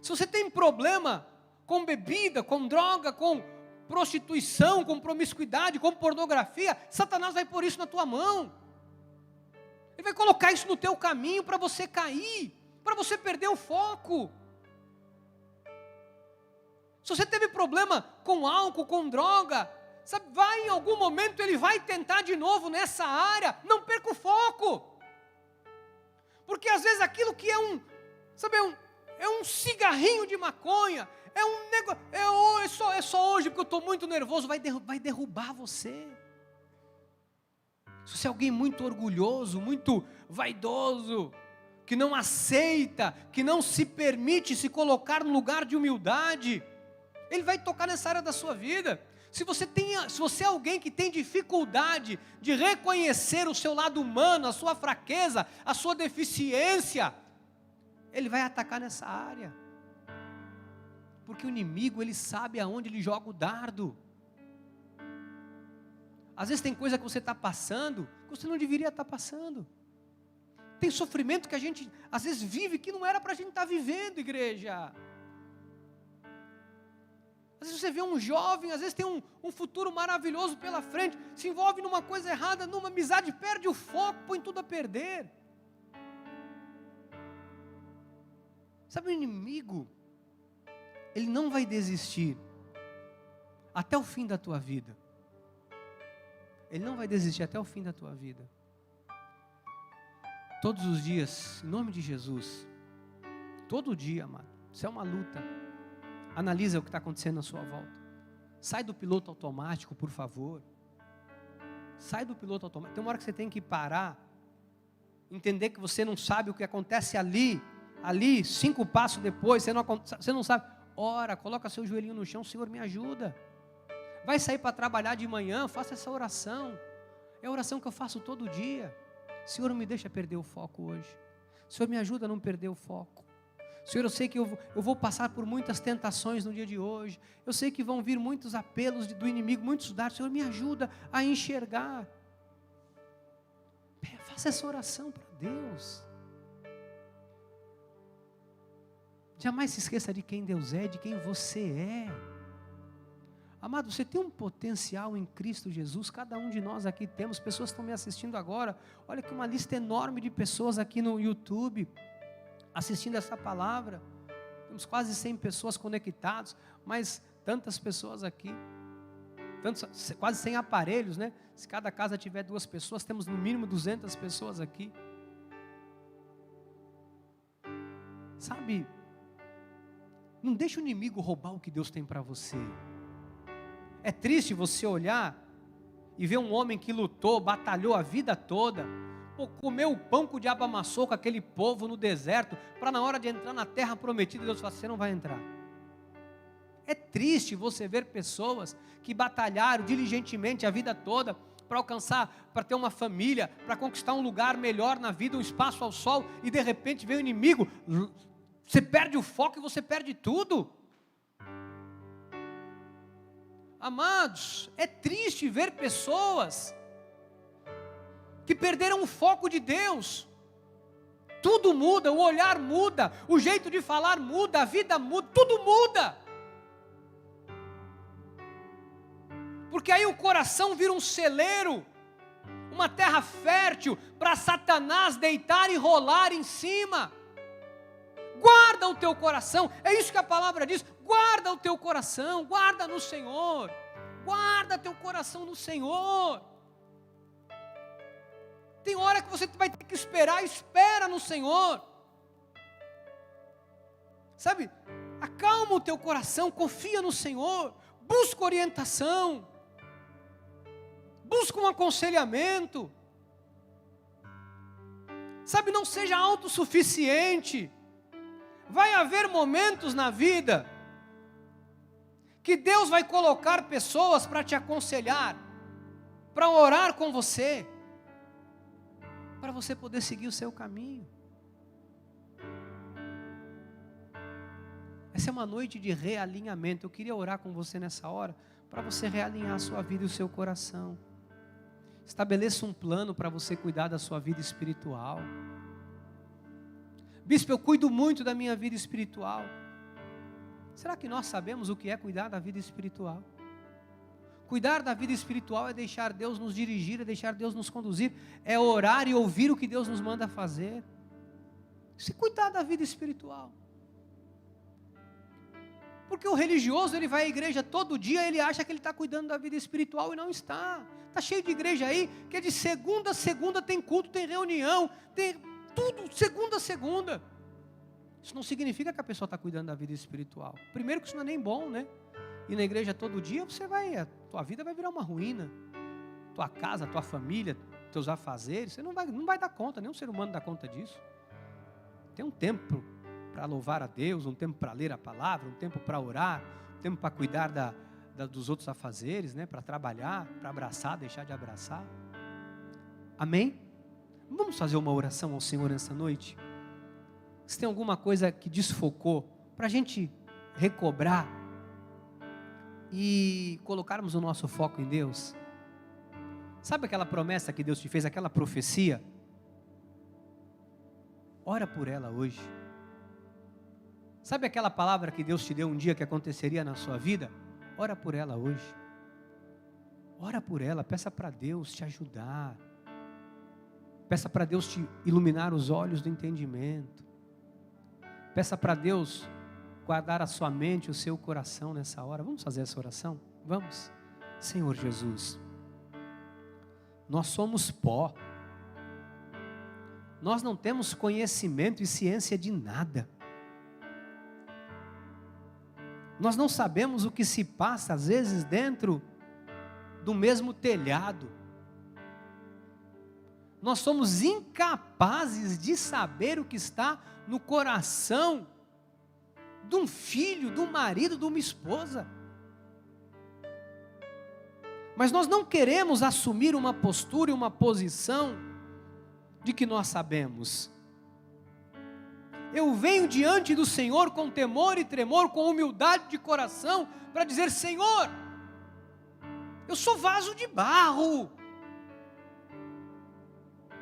Se você tem problema com bebida, com droga, com prostituição, com promiscuidade, com pornografia, Satanás vai pôr isso na tua mão. Ele vai colocar isso no teu caminho para você cair, para você perder o foco. Se você teve problema com álcool, com droga, sabe, vai em algum momento ele vai tentar de novo nessa área, não perca o foco. Porque às vezes aquilo que é um cigarrinho de maconha, é um negócio, é só hoje porque eu estou muito nervoso, vai derrubar você. Se você é alguém muito orgulhoso, muito vaidoso, que não aceita, que não se permite se colocar no lugar de humildade, ele vai tocar nessa área da sua vida. Se você é alguém que tem dificuldade de reconhecer o seu lado humano, a sua fraqueza, a sua deficiência, ele vai atacar nessa área. Porque o inimigo, ele sabe aonde ele joga o dardo. Às vezes tem coisa que você está passando, que você não deveria estar passando. Tem sofrimento que a gente, às vezes, vive, que não era para a gente estar vivendo, igreja. Às vezes você vê um jovem, às vezes tem um futuro maravilhoso pela frente, se envolve numa coisa errada, numa amizade, perde o foco, põe tudo a perder. Sabe, o inimigo, ele não vai desistir até o fim da tua vida. Ele não vai desistir até o fim da tua vida. Todos os dias, em nome de Jesus, todo dia, amado, isso é uma luta. Analisa o que está acontecendo à sua volta. Sai do piloto automático, por favor. Sai do piloto automático. Tem uma hora que você tem que parar, entender que você não sabe o que acontece ali, 5 passos depois, você não sabe. Ora, coloca seu joelhinho no chão, Senhor, me ajuda. Vai sair para trabalhar de manhã, faça essa oração. É a oração que eu faço todo dia. Senhor, não me deixa perder o foco hoje. Senhor, me ajuda a não perder o foco. Senhor, eu sei que eu vou passar por muitas tentações no dia de hoje. Eu sei que vão vir muitos apelos do inimigo, muitos dardos. Senhor, me ajuda a enxergar. Faça essa oração para Deus. Jamais se esqueça de quem Deus é, de quem você é. Amado, você tem um potencial em Cristo Jesus, cada um de nós aqui temos, pessoas estão me assistindo agora, olha que uma lista enorme de pessoas aqui no YouTube, assistindo essa palavra, temos quase 100 pessoas conectadas, mas tantas pessoas aqui, quase 100 aparelhos, né? Se cada casa tiver 2 pessoas, temos no mínimo 200 pessoas aqui. Sabe, não deixa o inimigo roubar o que Deus tem para você. É triste você olhar e ver um homem que lutou, batalhou a vida toda, comeu o pão que o diabo amassou com aquele povo no deserto, para na hora de entrar na terra prometida, Deus fala, você não vai entrar. É triste você ver pessoas que batalharam diligentemente a vida toda, para alcançar, para ter uma família, para conquistar um lugar melhor na vida, um espaço ao sol, e de repente vem o inimigo, você perde o foco e você perde tudo. Amados, é triste ver pessoas que perderam o foco de Deus. Tudo muda, o olhar muda, o jeito de falar muda, a vida muda, tudo muda. Porque aí o coração vira um celeiro, uma terra fértil para Satanás deitar e rolar em cima. Guarda o teu coração, é isso que a palavra diz, guarda o teu coração, guarda no Senhor, guarda teu coração no Senhor. Tem hora que você vai ter que esperar, espera no Senhor. Sabe, acalma o teu coração, confia no Senhor, busca orientação, busca um aconselhamento. Sabe, não seja autossuficiente. Vai haver momentos na vida que Deus vai colocar pessoas para te aconselhar, para orar com você, para você poder seguir o seu caminho. Essa é uma noite de realinhamento. Eu queria orar com você nessa hora, para você realinhar a sua vida e o seu coração. Estabeleça um plano para você cuidar da sua vida espiritual. Bispo, eu cuido muito da minha vida espiritual. Será que nós sabemos o que é cuidar da vida espiritual? Cuidar da vida espiritual é deixar Deus nos dirigir, é deixar Deus nos conduzir, é orar e ouvir o que Deus nos manda fazer. Isso é cuidar da vida espiritual. Porque o religioso, ele vai à igreja todo dia, ele acha que ele está cuidando da vida espiritual e não está. Está cheio de igreja aí, que é de segunda a segunda tem culto, tem reunião, tem tudo, segunda a segunda. Isso não significa que a pessoa está cuidando da vida espiritual. Primeiro que isso não é nem bom, né? Ir na igreja todo dia, a tua vida vai virar uma ruína. Tua casa, tua família, teus afazeres, você não vai dar conta, nenhum ser humano dá conta disso. Tem um tempo para louvar a Deus, um tempo para ler a palavra, um tempo para orar, um tempo para cuidar dos outros afazeres, né? Para trabalhar, para abraçar, deixar de abraçar. Amém? Vamos fazer uma oração ao Senhor nessa noite? Se tem alguma coisa que desfocou, para a gente recobrar e colocarmos o nosso foco em Deus. Sabe aquela promessa que Deus te fez, aquela profecia? Ora por ela hoje. Sabe aquela palavra que Deus te deu um dia que aconteceria na sua vida? Ora por ela hoje. Ora por ela, peça para Deus te ajudar. Peça para Deus te iluminar os olhos do entendimento. Peça para Deus guardar a sua mente, o seu coração nessa hora. Vamos fazer essa oração? Vamos. Senhor Jesus, nós somos pó. Nós não temos conhecimento e ciência de nada. Nós não sabemos o que se passa, às vezes, dentro do mesmo telhado. Nós somos incapazes de saber o que está no coração de um filho, de um marido, de uma esposa. Mas nós não queremos assumir uma postura e uma posição de que nós sabemos. Eu venho diante do Senhor com temor e tremor, com humildade de coração, para dizer: Senhor, eu sou vaso de barro.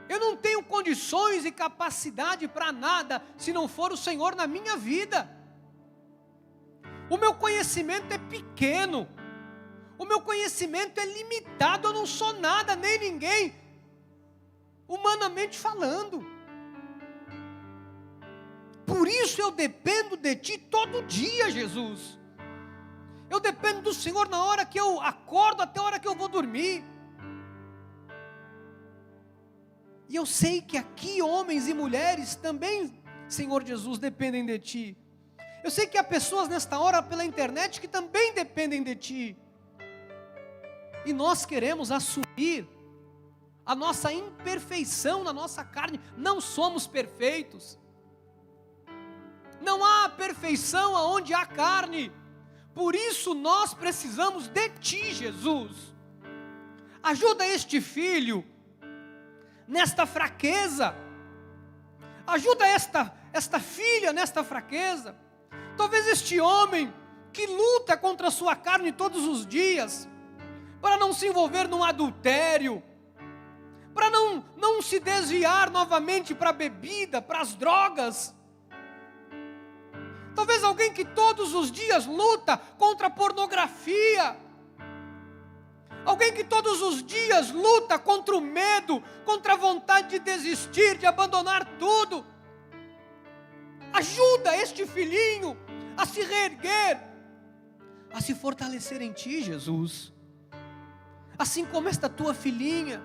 Eu não tenho condições e capacidade para nada, se não for o Senhor na minha vida. O meu conhecimento é pequeno. O meu conhecimento é limitado, eu não sou nada, nem ninguém, humanamente falando. Por isso eu dependo de Ti todo dia, Jesus. Eu dependo do Senhor na hora que eu acordo, até a hora que eu vou dormir. E eu sei que aqui homens e mulheres também, Senhor Jesus, dependem de Ti. Eu sei que há pessoas nesta hora pela internet que também dependem de Ti. E nós queremos assumir a nossa imperfeição na nossa carne. Não somos perfeitos. Não há perfeição aonde há carne. Por isso nós precisamos de Ti, Jesus. Ajuda este filho nesta fraqueza. Ajuda esta filha nesta fraqueza. Talvez este homem que luta contra a sua carne todos os dias, para não se envolver num adultério, para não se desviar novamente para a bebida, para as drogas. Talvez alguém que todos os dias luta contra a pornografia, alguém que todos os dias luta contra o medo, contra a vontade de desistir, de abandonar tudo. Ajuda este filhinho a se reerguer, a se fortalecer em Ti, Jesus. Assim como esta tua filhinha,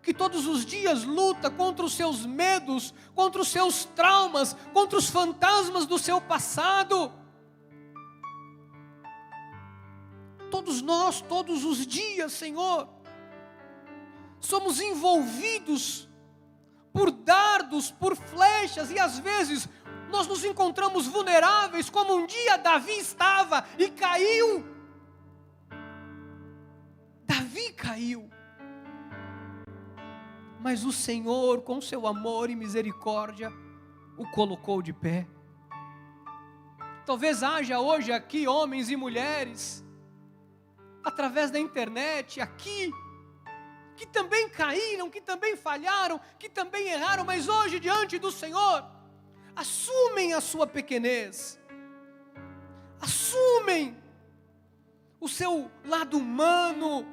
que todos os dias luta contra os seus medos, contra os seus traumas, contra os fantasmas do seu passado. Todos nós, todos os dias, Senhor, somos envolvidos por dardos, por flechas, e às vezes nós nos encontramos vulneráveis, como um dia Davi estava e caiu. Davi caiu, mas o Senhor, com seu amor e misericórdia, o colocou de pé. Talvez haja hoje aqui homens e mulheres, através da internet, aqui, que também caíram, que também falharam, que também erraram, mas hoje diante do Senhor, assumem a sua pequenez, assumem o seu lado humano,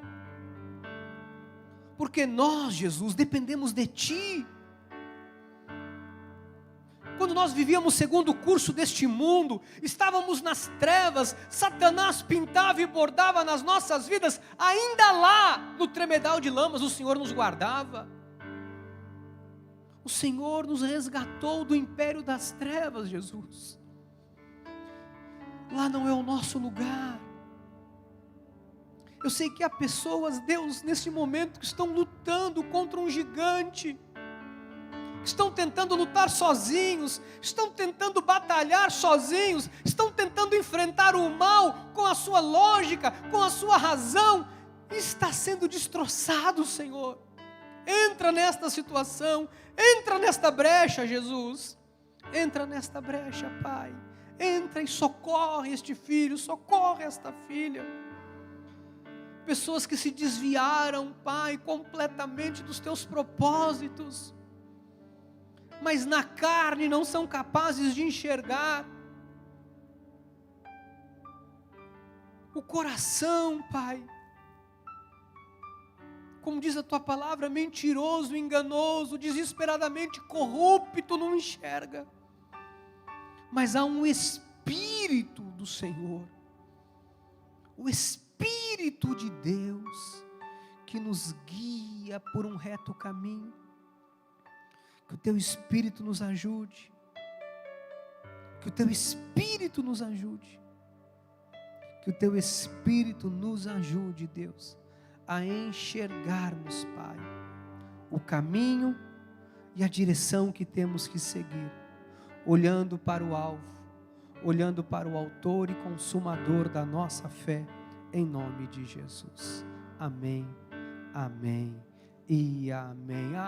porque nós, Jesus, dependemos de Ti. Quando nós vivíamos segundo o curso deste mundo, estávamos nas trevas, Satanás pintava e bordava nas nossas vidas, ainda lá no tremedal de lamas o Senhor nos guardava. O Senhor nos resgatou do império das trevas, Jesus. Lá não é o nosso lugar. Eu sei que há pessoas, Deus, nesse momento, que estão lutando contra um gigante, que estão tentando lutar sozinhos, estão tentando batalhar sozinhos, estão tentando enfrentar o mal com a sua lógica, com a sua razão, e está sendo destroçado, Senhor. Entra nesta situação, entra nesta brecha, Jesus. Entra nesta brecha, Pai. Entra e socorre este filho, socorre esta filha. Pessoas que se desviaram, Pai, completamente dos teus propósitos, mas na carne não são capazes de enxergar. O coração, Pai, como diz a tua palavra, mentiroso, enganoso, desesperadamente corrupto, não enxerga. Mas há um Espírito do Senhor, o Espírito de Deus, que nos guia por um reto caminho. Que o teu Espírito nos ajude, que o teu Espírito nos ajude, que o teu Espírito nos ajude, Deus, a enxergarmos, Pai, o caminho e a direção que temos que seguir, olhando para o alvo, olhando para o autor e consumador da nossa fé, em nome de Jesus. Amém, amém e amém.